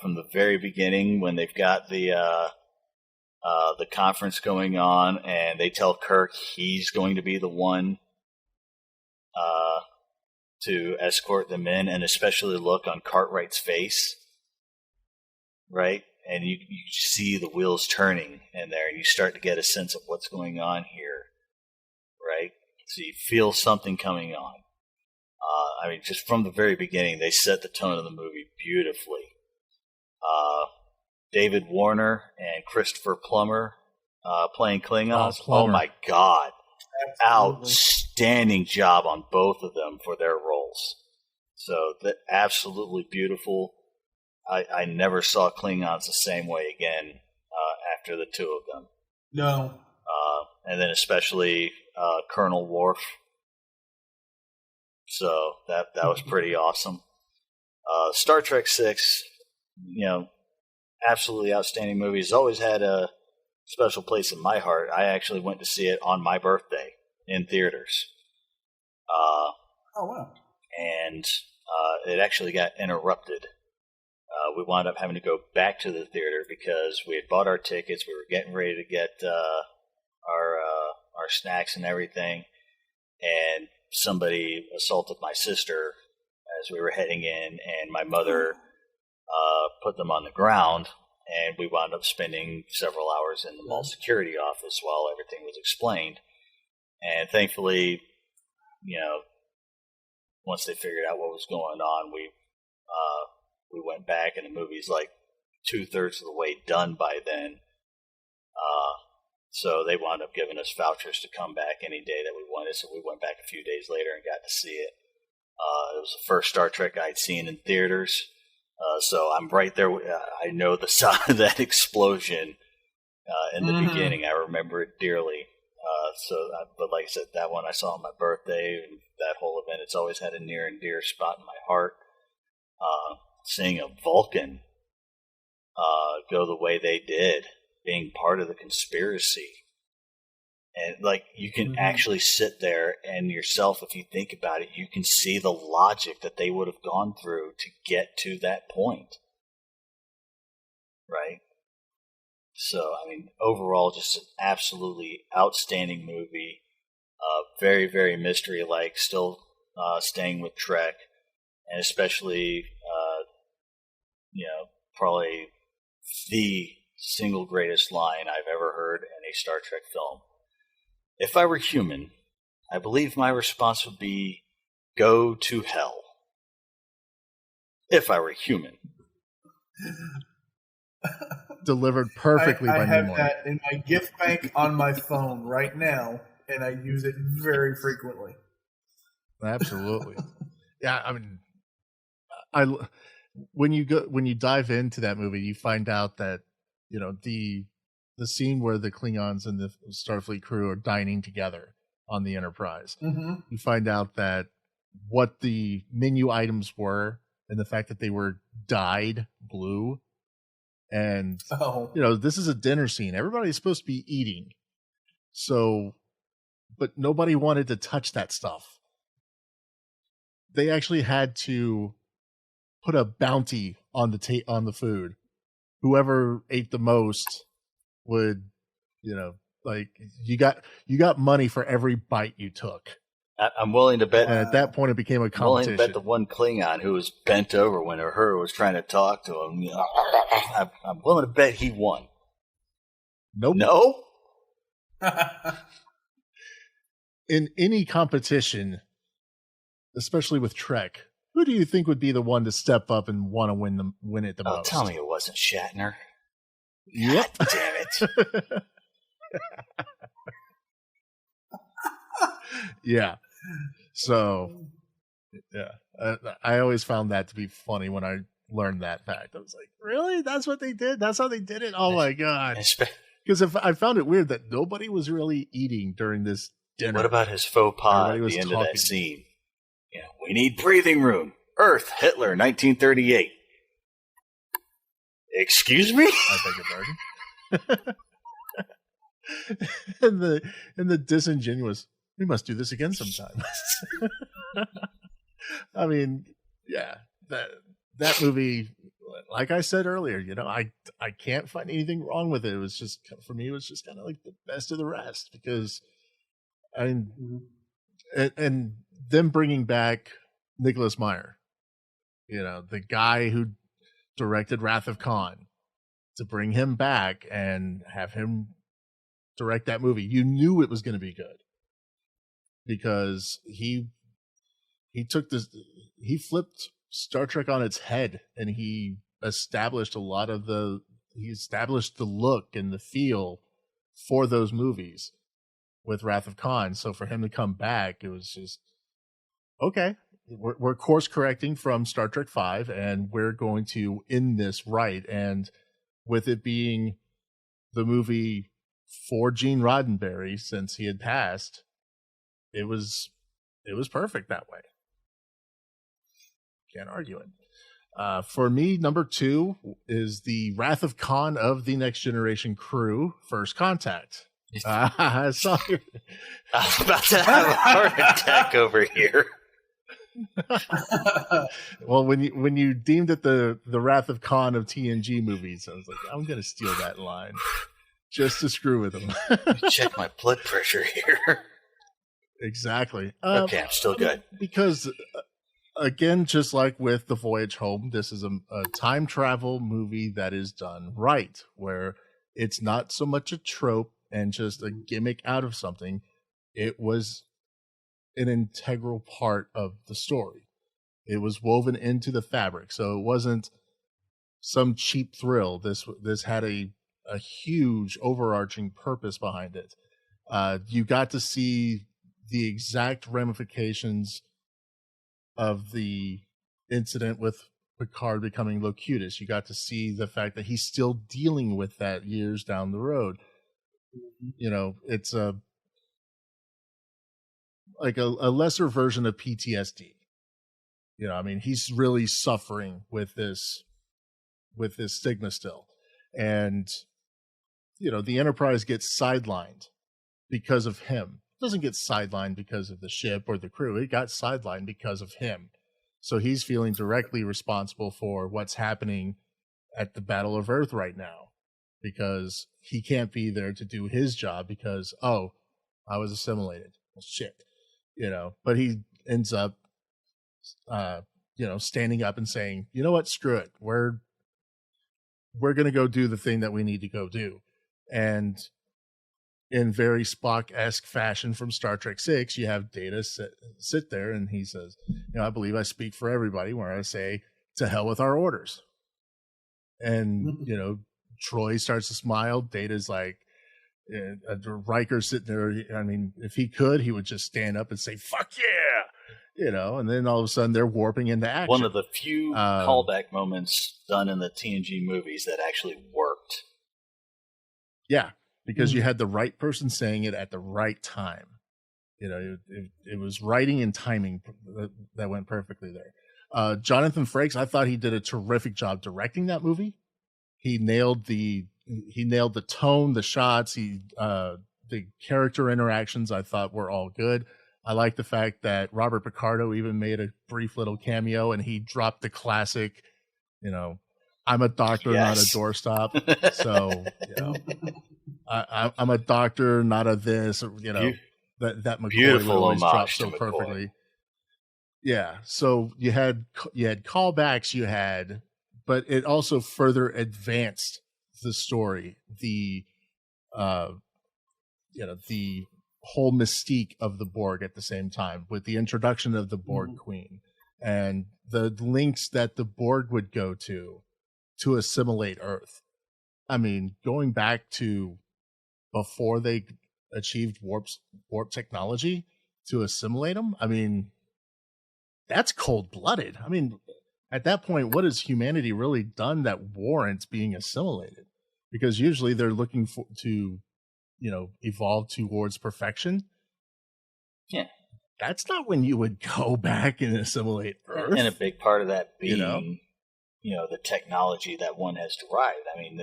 from the very beginning when they've got the conference going on, and they tell Kirk he's going to be the one to escort them in, and especially look on Cartwright's face, right? And you see the wheels turning in there, and you start to get a sense of what's going on here, right? So you feel something coming on. I mean, just from the very beginning, they set the tone of the movie beautifully. David Warner and Christopher Plummer playing Klingons. Oh my God. Absolutely. Outstanding job on both of them for their roles. So that absolutely beautiful. I never saw Klingons the same way again after the two of them. No. And then especially Colonel Worf. So that was pretty awesome. Star Trek 6, absolutely outstanding movie. It's always had a special place in my heart. I actually went to see it on my birthday in theaters. Oh, wow. And it actually got interrupted. We wound up having to go back to the theater because we had bought our tickets. We were getting ready to get our snacks and everything, and somebody assaulted my sister as we were heading in, and my mother put them on the ground, and we wound up spending several hours in the mall security office while everything was explained. And thankfully, once they figured out what was going on, we went back, and the movie's like 2/3 of the way done by then. So they wound up giving us vouchers to come back any day that we wanted. So we went back a few days later and got to see it. It was the first Star Trek I'd seen in theaters. So I'm right there. I know the sound of that explosion in the beginning. I remember it dearly. But like I said, that one I saw on my birthday, and that whole event, it's always had a near and dear spot in my heart. Seeing a Vulcan go the way they did, being part of the conspiracy. And like, you can actually sit there and yourself, if you think about it, you can see the logic that they would have gone through to get to that point. Right? So, I mean, overall, just an absolutely outstanding movie. Very, very mystery-like, still staying with Trek, and especially, probably the single greatest line I've ever heard in a Star Trek film. If I were human, I believe my response would be, go to hell. If I were human. Delivered perfectly by I have Nimoy. that in my gift bank on my phone right now, and I use it very frequently. Absolutely. Yeah, I mean, when you dive into that movie, you find out that the scene where the Klingons and the Starfleet crew are dining together on the Enterprise. Mm-hmm. You find out that what the menu items were, and the fact that they were dyed blue. And this is a dinner scene. Everybody's supposed to be eating. So, but nobody wanted to touch that stuff. They actually had to put a bounty on the food. Whoever ate the most would, you got money for every bite you took. I'm willing to bet. And at that point, it became a competition. I'm willing to bet the one Klingon who was bent over when her was trying to talk to him. I'm willing to bet he won. Nope. No? In any competition, especially with Trek, who do you think would be the one to step up and want to win it the most? Tell me it wasn't Shatner. Yep. God damn it. Yeah. So, yeah. I always found that to be funny when I learned that fact. I was like, really? That's what they did? That's how they did it? Oh, my God. Because I found it weird that nobody was really eating during this dinner. What about his faux pas at the end of that scene? We need breathing room. Earth, Hitler, 1938. Excuse me? I beg your pardon. and the disingenuous, we must do this again sometime. I mean, yeah, that movie, like I said earlier, I can't find anything wrong with it. It was just, for me, it was just kind of like the best of the rest, because and them bringing back Nicholas Meyer, the guy who directed Wrath of Khan, to bring him back and have him direct that movie. You knew it was going to be good, because he flipped Star Trek on its head, and he established the look and the feel for those movies with Wrath of Khan. So for him to come back, it was just okay. we're course correcting from Star Trek V, and we're going to end this right. And with it being the movie for Gene Roddenberry, since he had passed, it was perfect that way. Can't argue it. For me, number 2 is the Wrath of Khan of the Next Generation crew, First Contact. I saw you. I was about to have a heart attack over here. Well, when you deemed it the Wrath of Khan of TNG movies, I was like, I'm going to steal that line just to screw with him. Check my blood pressure here. Exactly. Okay, I'm still good. Because, again, just like with The Voyage Home, this is a time travel movie that is done right, where it's not so much a trope and just a gimmick out of something. It was an integral part of the story. It was woven into the fabric, so it wasn't some cheap thrill. This had a huge overarching purpose behind it. You got to see the exact ramifications of the incident with Picard becoming Locutus. You got to see the fact that he's still dealing with that years down the road. You know, it's a lesser version of PTSD. You know, I mean, he's really suffering with this stigma still. And, you know, the Enterprise gets sidelined because of him. It doesn't get sidelined because of the ship or the crew. It got sidelined because of him. So he's feeling directly responsible for what's happening at the Battle of Earth right now, because he can't be there to do his job because, I was assimilated. Well, shit. You know, but he ends up, standing up and saying, you know what, screw it. We're going to go do the thing that we need to go do. And in very Spock-esque fashion from Star Trek VI, you have Data sit there and he says, I believe I speak for everybody where I say, to hell with our orders. And, Troy starts to smile. Data's like, Riker sitting there. I mean, if he could, he would just stand up and say, fuck yeah, and then all of a sudden they're warping into action. One of the few callback moments done in the TNG movies that actually worked. Yeah, because you had the right person saying it at the right time. It was writing and timing that went perfectly there. Jonathan Frakes, I thought he did a terrific job directing that movie. He nailed the tone, the shots, the character interactions I thought were all good. I like the fact that Robert Picardo even made a brief little cameo and he dropped the classic, I'm a doctor, not a doorstop. So, I'm a doctor, not a this, that McCoy would always drop so perfectly. Yeah. So you had callbacks, but it also further advanced the story, the whole mystique of the Borg at the same time, with the introduction of the Borg Queen and the links that the Borg would go to assimilate Earth. I mean, going back to before they achieved warp technology to assimilate them, I mean, that's cold-blooded. I mean, at that point, what has humanity really done that warrants being assimilated? Because usually they're looking to evolve towards perfection. Yeah. That's not when you would go back and assimilate Earth. And a big part of that being, the technology that one has derived. I mean,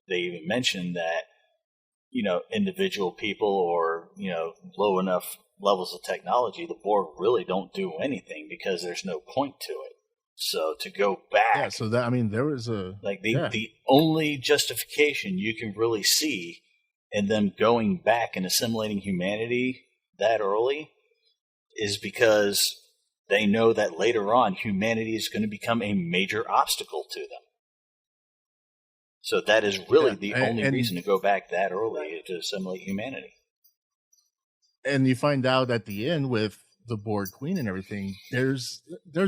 they even mentioned that, individual people or, low enough levels of technology, the Borg really don't do anything because there's no point to it. So to go back, yeah. So that, I mean, there was the only justification you can really see in them going back and assimilating humanity that early is because they know that later on humanity is going to become a major obstacle to them. So that is really the only reason to go back that early, to assimilate humanity. And you find out at the end with the Borg Queen and everything, there's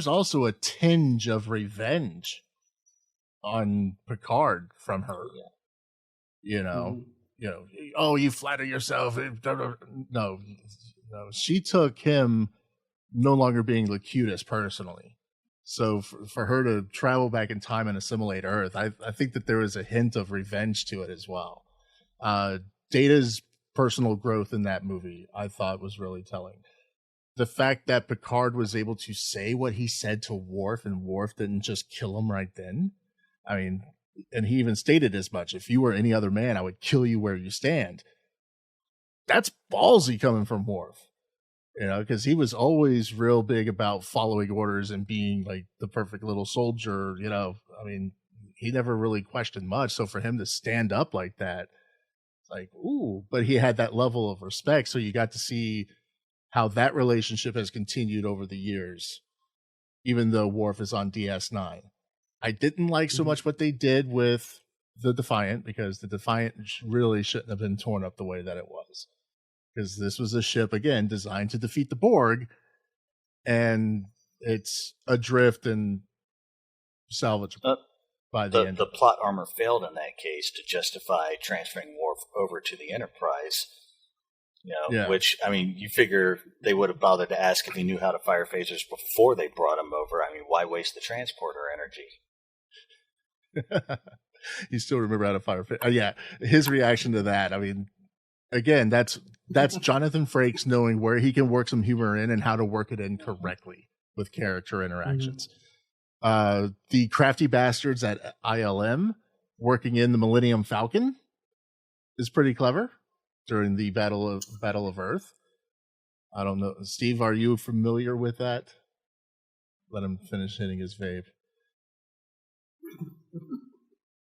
also a tinge of revenge on Picard from her. Oh, you flatter yourself. No, she took him no longer being Locutus personally. So for her to travel back in time and assimilate Earth, I think that there was a hint of revenge to it as well. Data's personal growth in that movie, I thought, was really telling. The fact that Picard was able to say what he said to Worf, and Worf didn't just kill him right then. I mean, and he even stated as much. If you were any other man, I would kill you where you stand. That's ballsy coming from Worf. Because he was always real big about following orders and being like the perfect little soldier. I mean, he never really questioned much. So for him to stand up like that, it's like, ooh, but he had that level of respect. So you got to see how that relationship has continued over the years, even though Worf is on DS9. I didn't like so much what they did with the Defiant, because the Defiant really shouldn't have been torn up the way that it was. Because this was a ship, again, designed to defeat the Borg, and it's adrift and salvageable by the end. The plot armor failed in that case to justify transferring Worf over to the Enterprise. Which, I mean, you figure they would have bothered to ask if he knew how to fire phasers before they brought him over. I mean, why waste the transporter energy? You still remember how to fire phasers? Yeah, his reaction to that, I mean, again, that's Jonathan Frakes knowing where he can work some humor in and how to work it in correctly with character interactions. The crafty bastards at ILM working in the Millennium Falcon is pretty clever during the Battle of Earth. I don't know, Steve, are you familiar with that? Let him finish hitting his vape.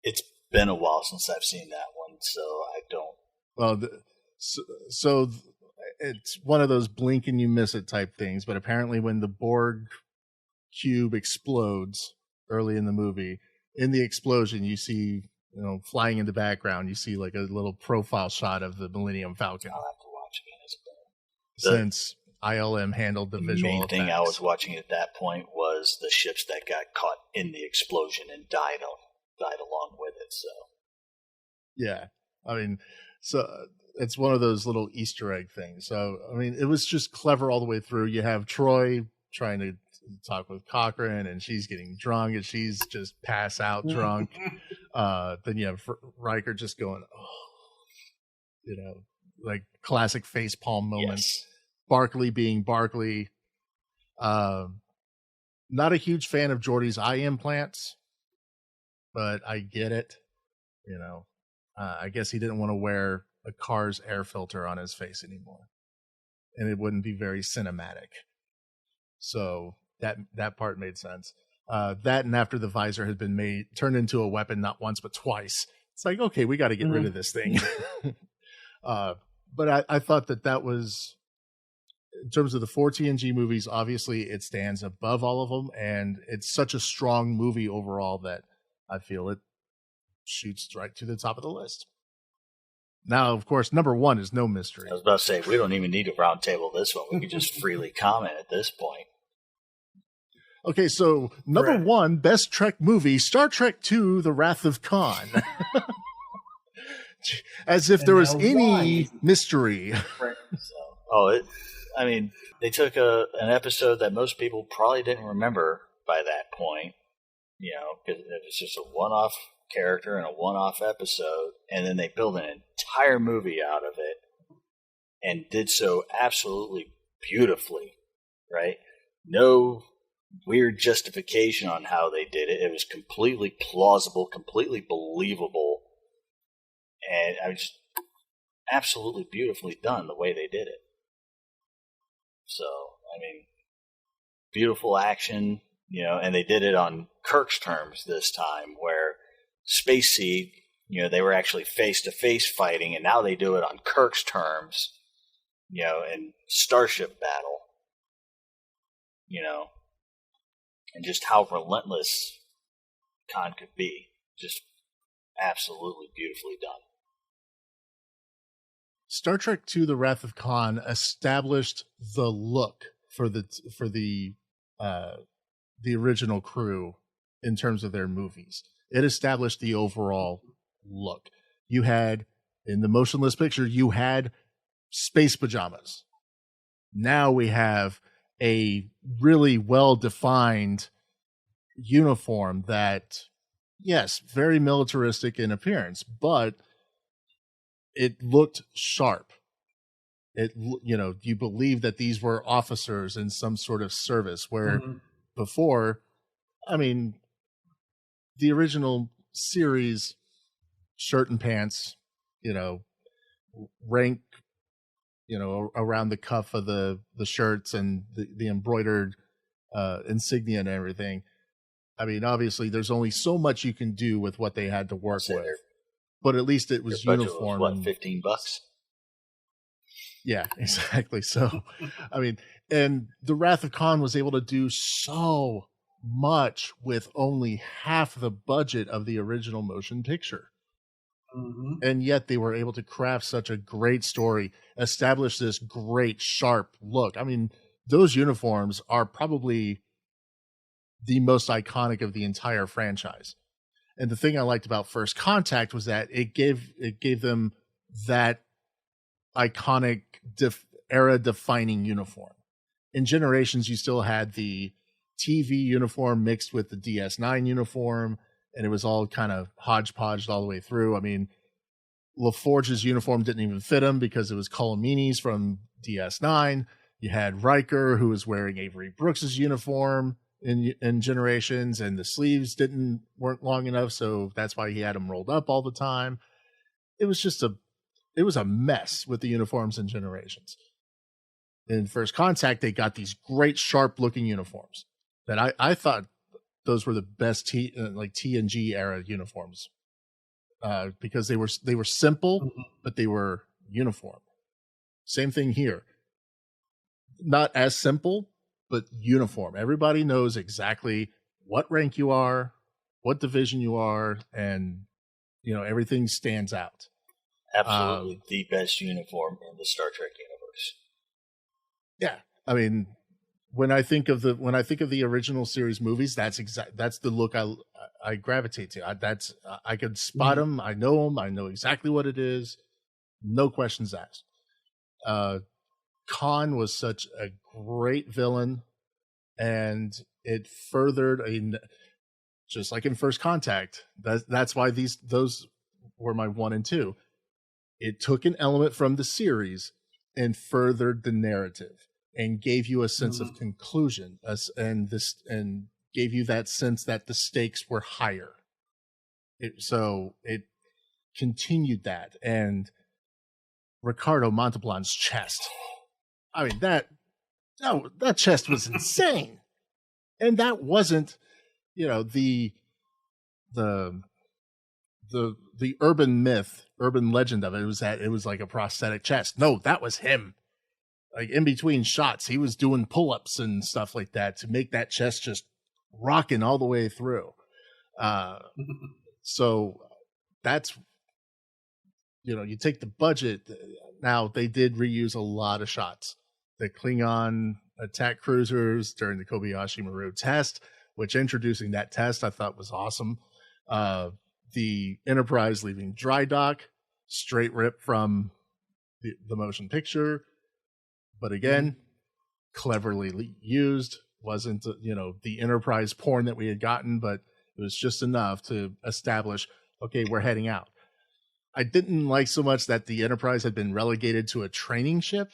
It's been a while since I've seen that one, so I don't. Well, so it's one of those blink and you miss it type things, but apparently when the Borg cube explodes early in the movie, in the explosion you see, flying in the background, you see like a little profile shot of the Millennium Falcon. I'll have to watch again. Since ILM handled the visual main effects. thing I was watching at that point was the ships that got caught in the explosion and died along with it. So yeah, I mean, so it's one of those little Easter egg things. So I mean, it was just clever all the way through. You have Troy trying to talk with Cochrane, and she's getting drunk, and she's just pass out drunk. Then you have Riker just going, like classic facepalm moments. Yes. Barclay being Barclay. Not a huge fan of Geordi's eye implants, but I get it. I guess he didn't want to wear a car's air filter on his face anymore, and it wouldn't be very cinematic. So that part made sense. That, and after the visor had been turned into a weapon not once but twice, it's like, okay, we got to get rid of this thing. But I thought that was, in terms of the 4 TNG movies, obviously it stands above all of them, and it's such a strong movie overall that I feel it shoots right to the top of the list. Now, of course, number 1 is no mystery. I was about to say, we don't even need to roundtable this one. We can just freely comment at this point. Okay, so number 1, best Trek movie, Star Trek II, The Wrath of Khan. As if there was any mystery. They took an episode that most people probably didn't remember by that point, because it was just a one-off character and a one-off episode, and then they built an entire movie out of it and did so absolutely beautifully, right? No weird justification on how they did it. It was completely plausible, completely believable, and I was just absolutely beautifully done the way they did it. So, I mean, beautiful action, and they did it on Kirk's terms this time, where Space Seed, they were actually face-to-face fighting, and now they do it on Kirk's terms, in Starship Battle, and just how relentless Khan could be. Just absolutely beautifully done. Star Trek II: The Wrath of Khan established the look for the original crew in terms of their movies. It established the overall look. You had, in the motionless picture, you had space pajamas. Now we have a really well-defined uniform that, yes, very militaristic in appearance, but it looked sharp. You believe that these were officers in some sort of service, where before, I mean, the original series, shirt and pants, rank, around the cuff of the shirts and the embroidered insignia and everything. I mean, obviously, there's only so much you can do with what they had to work with, but at least it was uniform. Was, what, $15? Yeah, exactly. So, I mean, and the Wrath of Khan was able to do so much with only half the budget of the original motion picture. And yet they were able to craft such a great story, establish this great, sharp look. I mean, those uniforms are probably the most iconic of the entire franchise. And the thing I liked about First Contact was that it gave them that iconic era defining uniform. In Generations, you still had the TV uniform mixed with the DS9 uniform, and it was all kind of hodgepodge all the way through. I mean, LaForge's uniform didn't even fit him because it was Colomini's from DS9. You had Riker, who was wearing Avery Brooks's uniform in Generations, and the sleeves weren't long enough, so that's why he had them rolled up all the time. It was a mess with the uniforms in Generations. In First Contact, they got these great sharp looking uniforms that I thought those were the best TNG era uniforms, because they were simple, but they were uniform. Same thing here. Not as simple, but uniform. Everybody knows exactly what rank you are, what division you are, and everything stands out. Absolutely the best uniform in the Star Trek universe. Yeah, I mean, when I think of the original series movies, that's the look I gravitate to. I could spot them. I know them. I know exactly what it is. No questions asked. Khan was such a great villain, and it furthered just like in First Contact. That's why those were my 1 and 2. It took an element from the series and furthered the narrative and gave you a sense of conclusion, and gave you that sense that the stakes were higher. So it continued that. And Ricardo Montalban's chest, I mean, that chest was insane. And that wasn't, the urban myth, urban legend of it was that it was like a prosthetic chest. No, that was him. Like in between shots, he was doing pull-ups and stuff like that to make that chest just rocking all the way through. So that's, you take the budget. Now, they did reuse a lot of shots. The Klingon attack cruisers during the Kobayashi Maru test, which introducing that test I thought was awesome. The Enterprise leaving dry dock, straight rip from the motion picture. But again, cleverly used. Wasn't, the Enterprise porn that we had gotten, but it was just enough to establish, okay, we're heading out. I didn't like so much that the Enterprise had been relegated to a training ship,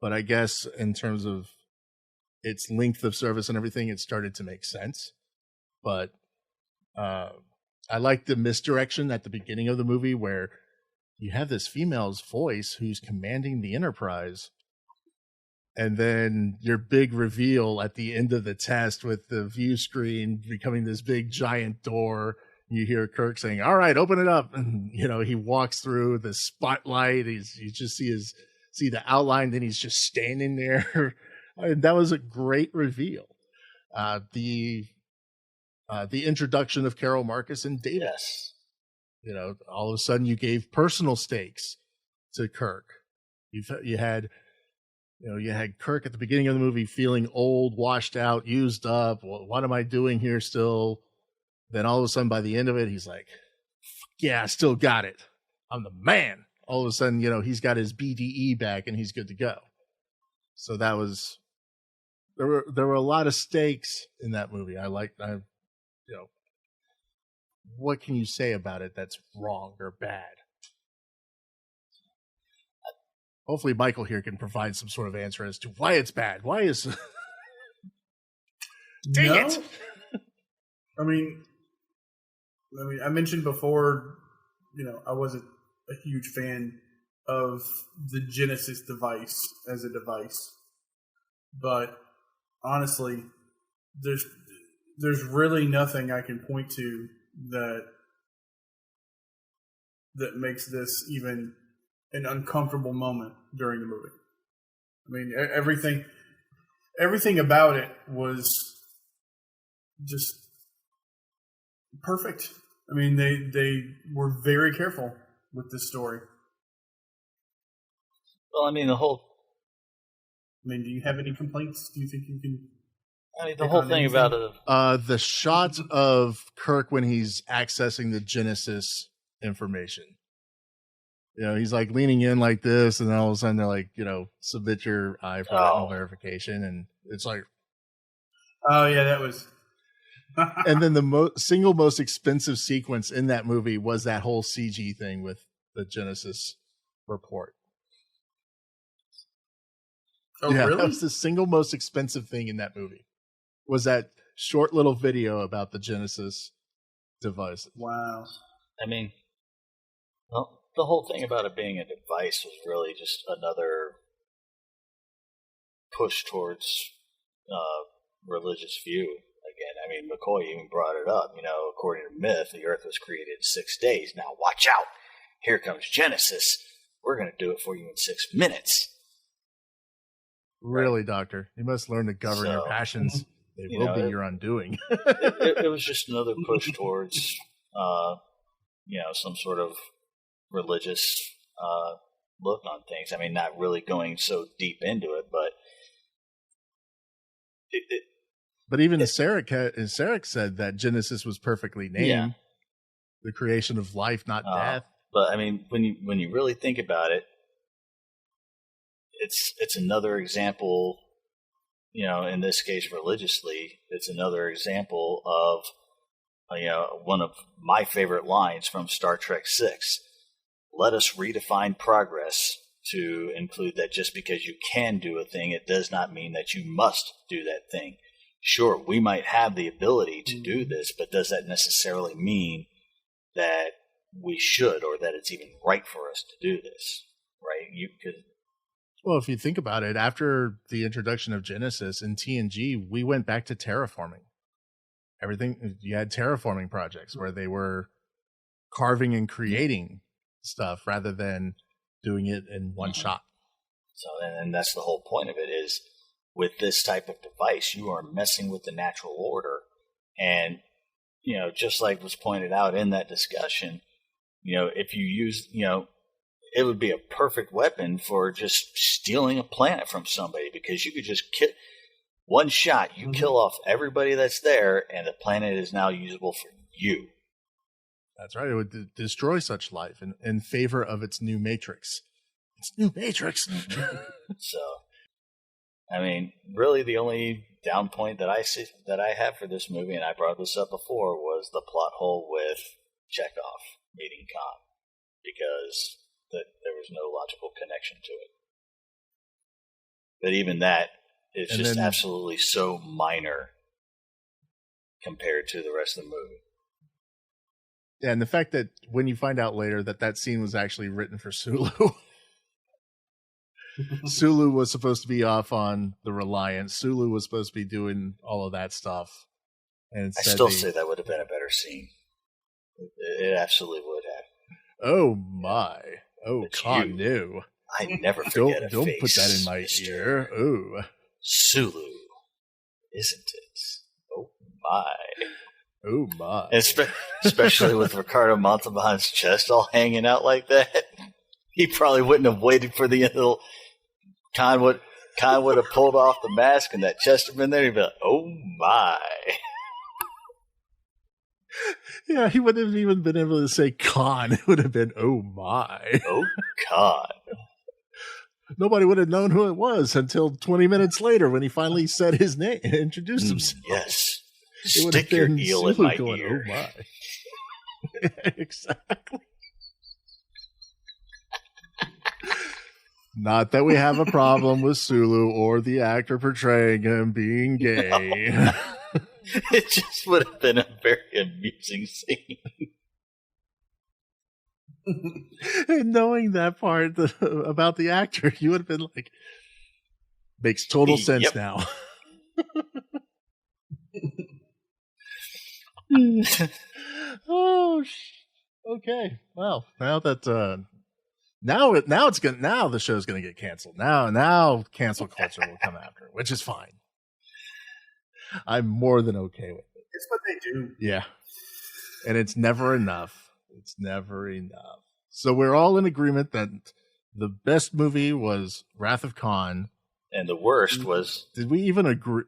but I guess in terms of its length of service and everything, it started to make sense. But I like the misdirection at the beginning of the movie where you have this female's voice who's commanding the Enterprise, and then your big reveal at the end of the test with the view screen becoming this big giant door. You hear Kirk saying, "All right, open it up." And, he walks through the spotlight. You just see the outline. Then he's just standing there. And that was a great reveal. The introduction of Carol Marcus and Davis. All of a sudden you gave personal stakes to Kirk. You had Kirk at the beginning of the movie feeling old, washed out, used up. What am I doing here still? Then all of a sudden, by the end of it, he's like, yeah, I still got it. I'm the man. All of a sudden, he's got his BDE back and he's good to go. So that was there were a lot of stakes in that movie. What can you say about it that's wrong or bad? Hopefully Michael here can provide some sort of answer as to why it's bad. Why is Dang it! I mean, I mentioned before, I wasn't a huge fan of the Genesis device as a device, but honestly, there's really nothing I can point to that makes this even an uncomfortable moment during the movie. I mean, everything about it was just perfect. I mean, they were very careful with this story. Well, I mean, do you have any complaints? Do you think you can? I mean, the whole thing about it. The shot of Kirk when he's accessing the Genesis information. He's like leaning in like this, and then all of a sudden they're like, submit your eye for retinal verification, and it's like, oh yeah, that was. And then the single most expensive sequence in that movie was that whole CG thing with the Genesis report. Oh, yeah, really? That was the single most expensive thing in that movie. Was that short little video about the Genesis device? Wow. I mean, well, the whole thing about it being a device was really just another push towards religious view. Again, I mean, McCoy even brought it up. According to myth, the Earth was created in 6 days. Now, watch out! Here comes Genesis. We're going to do it for you in 6 minutes. Really, Doctor? You must learn to govern your passions. They will be your undoing. it was just another push towards, some sort of religious look on things. I mean, not really going so deep into it, but But even Sarek said that Genesis was perfectly named. Yeah. The creation of life, not death. But I mean, when you really think about it, it's another example. In this case, religiously, it's another example of one of my favorite lines from Star Trek VI. Let us redefine progress to include that just because you can do a thing, it does not mean that you must do that thing. Sure, we might have the ability to do this, but does that necessarily mean that we should, or that it's even right for us to do this? Right? Well, if you think about it, after the introduction of Genesis in TNG, we went back to terraforming. You had terraforming projects where they were carving and creating stuff rather than doing it in one shot. So, and that's the whole point of it is, with this type of device, you are messing with the natural order. And, just like was pointed out in that discussion, if you use, it would be a perfect weapon for just stealing a planet from somebody, because you could just one shot, you kill off everybody that's there, and the planet is now usable for you. That's right. It would destroy such life in favor of its new matrix. It's new matrix. So, I mean, really the only down point that I have for this movie, and I brought this up before, was the plot hole with Chekhov meeting Khan, because there was no logical connection to it. But even that is just absolutely so minor compared to the rest of the movie. Yeah, and the fact that when you find out later that scene was actually written for Sulu. Sulu was supposed to be off on the Reliance. Sulu was supposed to be doing all of that stuff. And I still say that would have been a better scene. It absolutely would have. Oh my. Oh, Khan knew. I never forget a Don't face, put that in my Mr. ear. Oh. Sulu, isn't it? Oh my. Oh my. Especially with Ricardo Montalban's chest all hanging out like that. He probably wouldn't have waited for the little Khan would have pulled off the mask and that chest had been there. He'd be like, oh my. Yeah, he wouldn't have even been able to say Khan. It would have been, oh my. Oh, Khan. Nobody would have known who it was until 20 minutes later when he finally said his name and introduced himself. Yes. It would have Stick your been eel in Sulu my going, ear. oh my. Exactly. Not that we have a problem with Sulu or the actor portraying him being gay. No. It just would have been a very amusing scene. And knowing that part about the actor, you would have been like, makes total sense Yep. now. Oh, okay. Well, now that now the show's gonna get canceled. Now cancel culture will come after, which is fine. I'm more than okay with it. It's what they do. Yeah, and it's never enough. It's never enough. So we're all in agreement that the best movie was Wrath of Khan. And the worst was Did we even agree?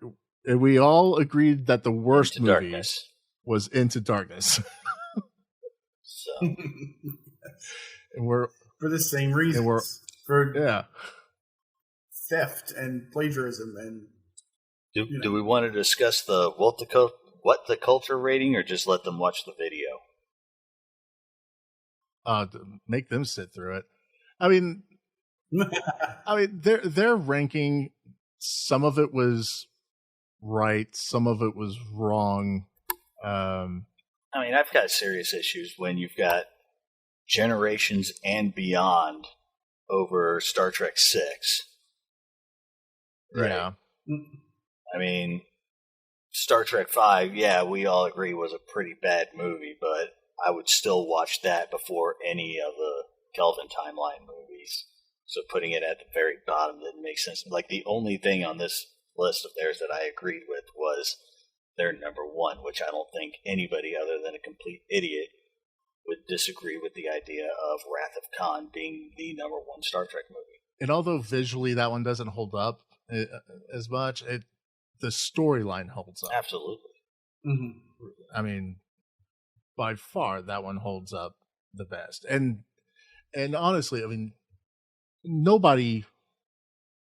We all agreed that the worst Into movie Darkness. was Into Darkness. So And we're For the same reasons. For theft and plagiarism and do we want to discuss the what the culture rating, or just let them watch the video? to make them sit through it. I mean, their ranking. Some of it was right. Some of it was wrong. I mean, I've got serious issues when you've got Generations and Beyond over Star Trek 6. Right. Yeah. I mean, Star Trek 5, yeah, we all agree was a pretty bad movie, but I would still watch that before any of the Kelvin timeline movies. So putting it at the very bottom didn't make sense. Like, the only thing on this list of theirs that I agreed with was their number one, which I don't think anybody other than a complete idiot would disagree with the idea of Wrath of Khan being the number one Star Trek movie. And although visually that one doesn't hold up as much, the storyline holds up. Absolutely. Mhm. I mean, by far that one holds up the best. And honestly, I mean, nobody,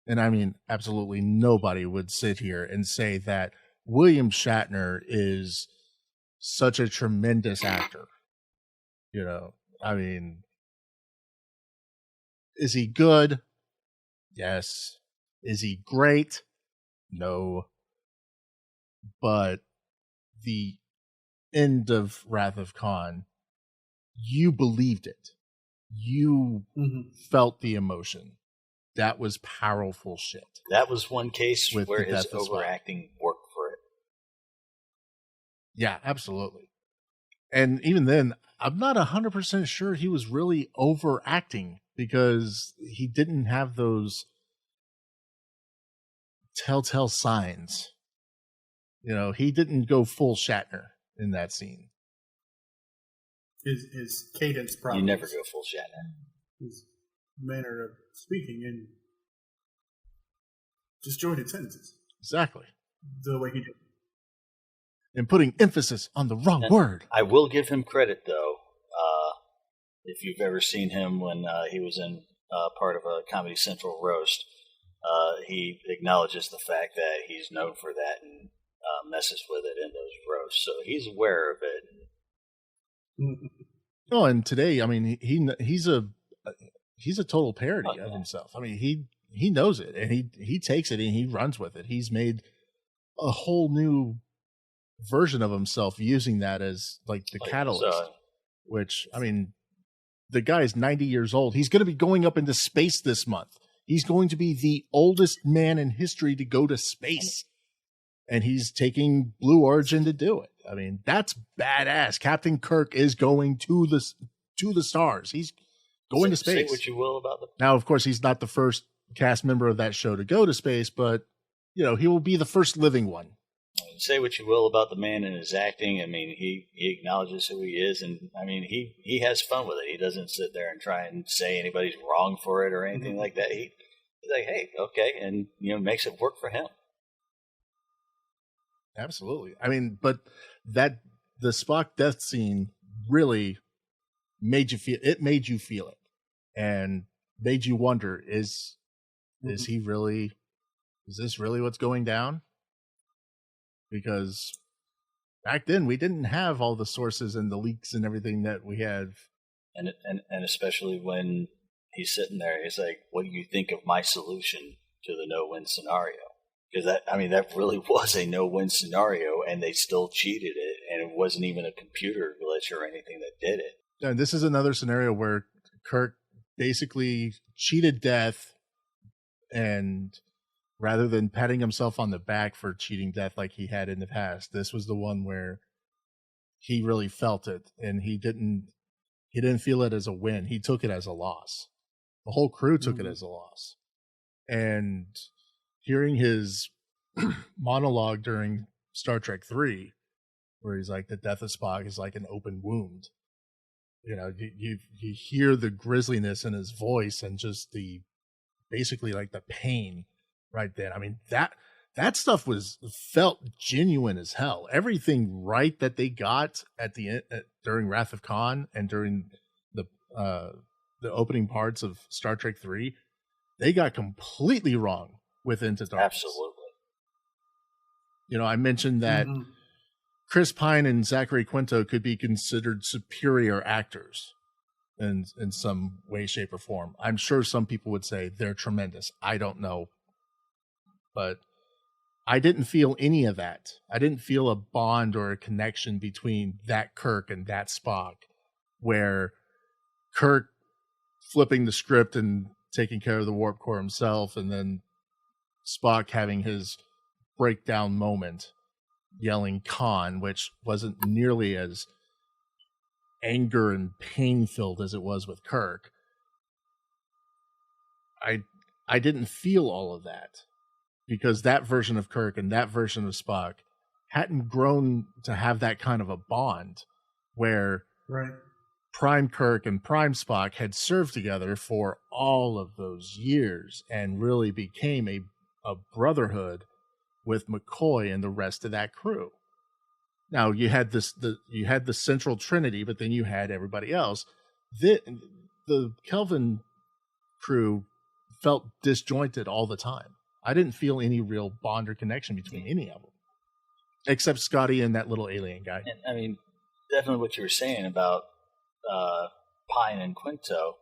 and I mean absolutely nobody, would sit here and say that William Shatner is such a tremendous actor. You know, I mean, is he good? Yes. Is he great? No. But the end of Wrath of Khan, you believed it. You felt the emotion. That was powerful shit. That was one case With where the his death of Spock. overacting worked for it. Yeah, absolutely. And even then, I'm not 100% sure he was really overacting, because he didn't have those telltale signs. You know, he didn't go full Shatner in that scene. His cadence probably. You never go full Shatner. His manner of speaking in disjointed sentences. Exactly. The way he did. And putting emphasis on the wrong And word. I will give him credit, though. If you've ever seen him when he was in part of a Comedy Central roast, he acknowledges the fact that he's known for that and messes with it in those roasts. So he's aware of it. Oh, and today, I mean, he's a total parody Oh, yeah. of himself. I mean, he knows it, and he takes it and he runs with it. He's made a whole new version of himself using that as like the catalyst. Which, I mean, the guy's 90 years old. He's going to be going up into space this month. He's going to be the oldest man in history to go to space. And he's taking Blue Origin to do it. I mean, that's badass. Captain Kirk is going to the stars. He's going to space. Say what you will about the. Now, of course, he's not the first cast member of that show to go to space, but, you know, he will be the first living one. Say what you will about the man and his acting. I mean, he acknowledges who he is, and I mean, he has fun with it. He doesn't sit there and try and say anybody's wrong for it or anything like that. He's like, hey, okay, and makes it work for him. Absolutely. I mean, but the Spock death scene really made you feel it, and made you wonder, is Is this really what's going down? Because back then we didn't have all the sources and the leaks and everything that we have. And especially when he's sitting there, he's like, what do you think of my solution to the no-win scenario? Because that really was a no-win scenario, and they still cheated it, and it wasn't even a computer glitch or anything that did it. And this is another scenario where Kirk basically cheated death, and rather than patting himself on the back for cheating death like he had in the past, this was the one where he really felt it, and he didn't feel it as a win. He took it as a loss. The whole crew took it as a loss. And hearing his monologue during Star Trek 3, where he's like, the death of Spock is like an open wound. You know, you hear the grisliness in his voice and just basically like the pain right then. I mean, that stuff felt genuine as hell. Everything right that they got at the end during Wrath of Khan and during the opening parts of Star Trek 3, they got completely wrong with Into Darkness. Absolutely. You know, I mentioned that Chris Pine and Zachary Quinto could be considered superior actors in some way, shape, or form. I'm sure some people would say they're tremendous. I don't know. But I didn't feel any of that. I didn't feel a bond or a connection between that Kirk and that Spock, where Kirk flipping the script and taking care of the warp core himself, and then Spock having his breakdown moment, yelling Khan, which wasn't nearly as anger and pain-filled as it was with Kirk. I didn't feel all of that, because that version of Kirk and that version of Spock hadn't grown to have that kind of a bond where Prime Kirk and Prime Spock had served together for all of those years and really became a brotherhood with McCoy and the rest of that crew. Now you had the central trinity, but then you had everybody else. The Kelvin crew felt disjointed all the time. I didn't feel any real bond or connection between any of them, except Scotty and that little alien guy. And, I mean, definitely what you were saying about Pine and Quinto.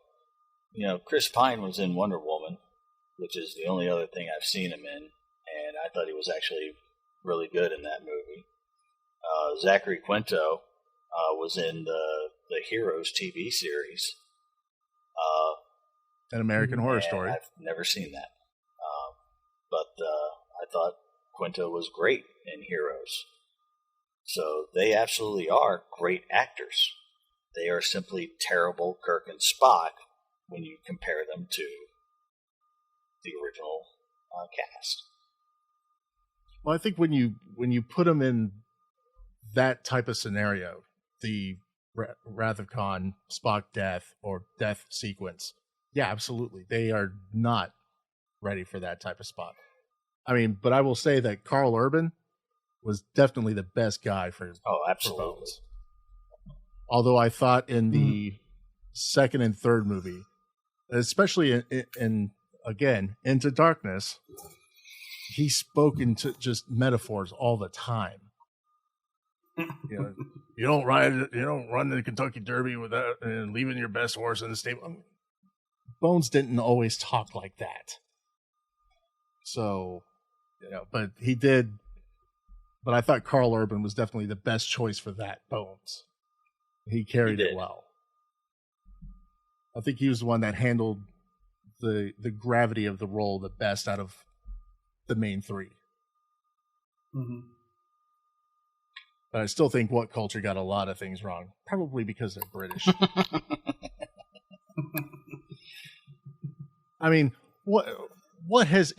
You know, Chris Pine was in Wonder Woman, which is the only other thing I've seen him in, and I thought he was actually really good in that movie. Zachary Quinto was in the Heroes TV series. An American Horror Story. I've never seen that. But I thought Quinto was great in Heroes. So they absolutely are great actors. They are simply terrible Kirk and Spock when you compare them to the original cast. Well, I think when you put them in that type of scenario, the Wrath of Khan, Spock death, or death sequence, yeah, absolutely. They are not ready for that type of spot. I mean, but I will say that Carl Urban was definitely the best guy for absolutely. For Bones. Although I thought in the second and third movie, especially in again, Into Darkness, he spoke into just metaphors all the time. You know, you don't run the Kentucky Derby without leaving your best horse in the stable. I mean, Bones didn't always talk like that. So, you know, but he did. But I thought Carl Urban was definitely the best choice for that Bones. He carried it well. I think he was the one that handled the gravity of the role the best out of the main three. Mm-hmm. But I still think What Culture got a lot of things wrong, probably because they're British. I mean, what has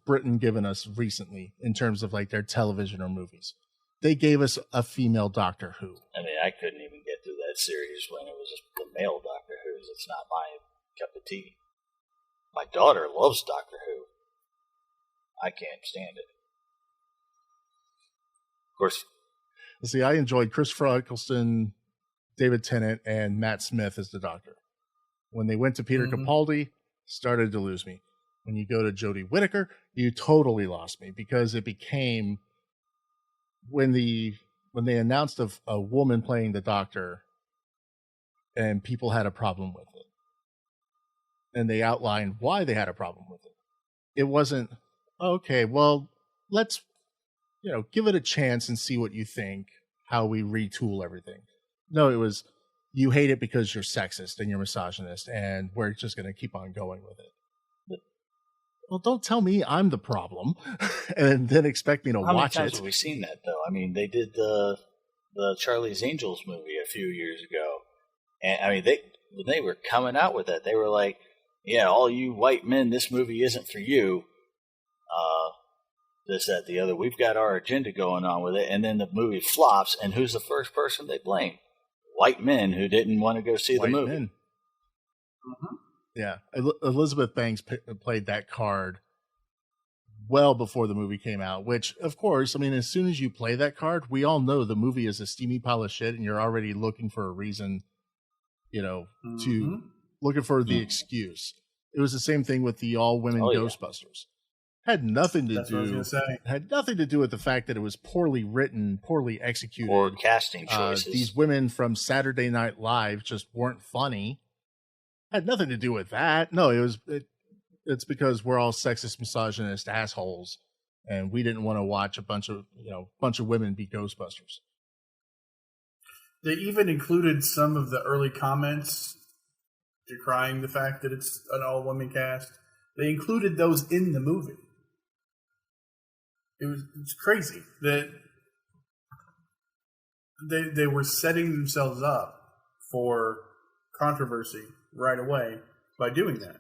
Britain given us recently in terms of like their television or movies? They gave us a female Doctor Who. I mean, I couldn't even get through that series when it was the male Doctor Who's. It's not my cup of tea. My daughter loves Doctor Who. I can't stand it. Of course. See, I enjoyed Christopher Eccleston, David Tennant, and Matt Smith as the Doctor. When they went to Peter Capaldi, started to lose me. When you go to Jodie Whittaker, you totally lost me, because it became when they announced a woman playing the Doctor, and people had a problem with it, and they outlined why they had a problem with it. It wasn't, okay, well, let's give it a chance and see what you think, how we retool everything. No, it was, you hate it because you're sexist and you're misogynist, and we're just going to keep on going with it. Well, don't tell me I'm the problem, and then expect me to watch it. How many times have we seen that, though? I mean, they did the Charlie's Angels movie a few years ago, and I mean, when they were coming out with it, they were like, "Yeah, all you white men, this movie isn't for you." This, that, the other. We've got our agenda going on with it, and then the movie flops, and who's the first person they blame? White men who didn't want to go see the movie. Mm-hmm. Yeah, Elizabeth Banks played that card well before the movie came out, which, of course, I mean, as soon as you play that card, we all know the movie is a steamy pile of shit, and you're already looking for a reason, to looking for the excuse. It was the same thing with the all-women Ghostbusters. Had nothing to do with the fact that it was poorly written, poorly executed, or casting choices. These women from Saturday Night Live just weren't funny. Had nothing to do with that. No, it's because we're all sexist, misogynist assholes, and we didn't want to watch a bunch of women be Ghostbusters. They even included some of the early comments decrying the fact that it's an all-women cast. They included those in the movie. It's crazy that they were setting themselves up for controversy right away by doing that.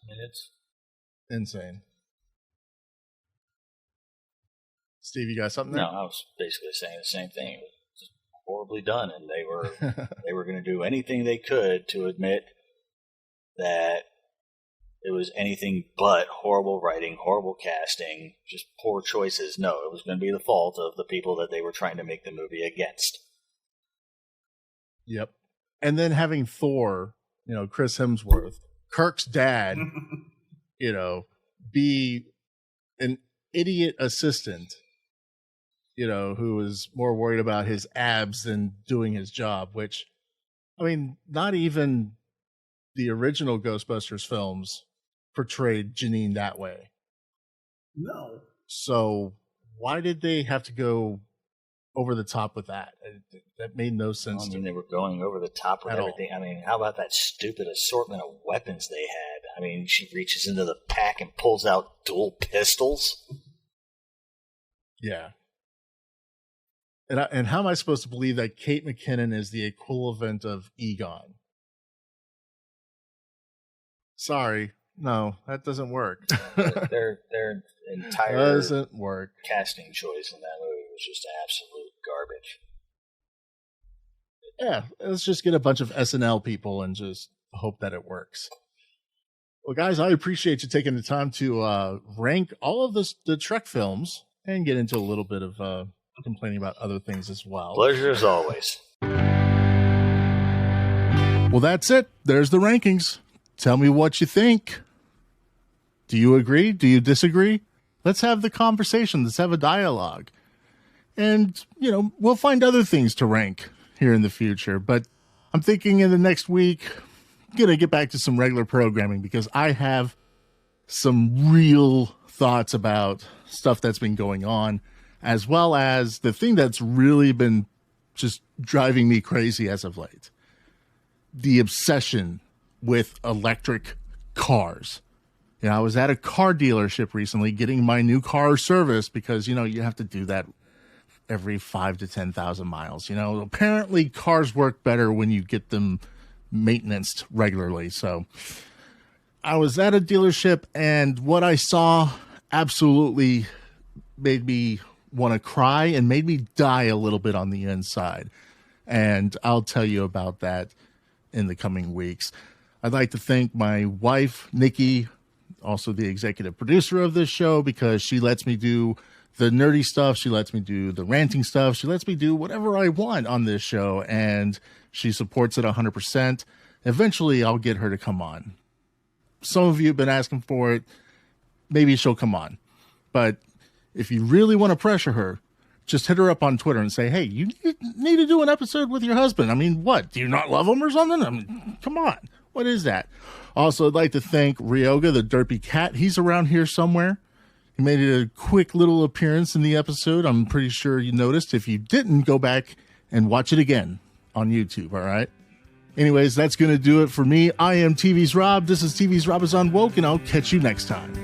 And it's insane. Steve, you got something there? No, I was basically saying the same thing. It was just horribly done, and they were going to do anything they could to admit that it was anything but horrible writing, horrible casting, just poor choices. No, it was going to be the fault of the people that they were trying to make the movie against. Yep. And then having Thor, Chris Hemsworth, Kirk's dad, be an idiot assistant, who was more worried about his abs than doing his job, which, I mean, not even the original Ghostbusters films portrayed Janine that way. No. So why did they have to go over the top with that? That made no sense. I mean, they were going over the top with everything. I mean, how about that stupid assortment of weapons they had? I mean, she reaches into the pack and pulls out dual pistols. Yeah. And how am I supposed to believe that Kate McKinnon is the equivalent of Egon? Sorry. No, that doesn't work. their entire doesn't work. Casting choice in that movie was just absolute garbage. Yeah, let's just get a bunch of SNL people and just hope that it works. Well, guys, I appreciate you taking the time to rank all of the Trek films and get into a little bit of complaining about other things as well. Pleasure as always. Well, that's it. There's the rankings. Tell me what you think. Do you agree? Do you disagree? Let's have the conversation. Let's have a dialogue. And, we'll find other things to rank here in the future. But I'm thinking in the next week, I'm going to get back to some regular programming because I have some real thoughts about stuff that's been going on, as well as the thing that's really been just driving me crazy as of late. The obsession with electric cars. I was at a car dealership recently getting my new car serviced because, you have to do that every 5 to 10,000 miles. Apparently cars work better when you get them maintenanced regularly. So I was at a dealership, and what I saw absolutely made me want to cry and made me die a little bit on the inside. And I'll tell you about that in the coming weeks. I'd like to thank my wife, Nikki, also the executive producer of this show, because she lets me do the nerdy stuff. She lets me do the ranting stuff. She lets me do whatever I want on this show, and she supports it 100%. Eventually, I'll get her to come on. Some of you have been asking for it. maybe she'll come on. But if you really want to pressure her, just hit her up on Twitter and say, hey, you need to do an episode with your husband. I mean, what? Do you not love him or something? I mean, come on. What is that? Also, I'd like to thank Ryoga, the derpy cat. He's around here somewhere. He made a quick little appearance in the episode. I'm pretty sure you noticed. If you didn't, go back and watch it again on YouTube, all right? Anyways, that's going to do it for me. I am TV's Rob. This is TV's Rob is on Woke, and I'll catch you next time.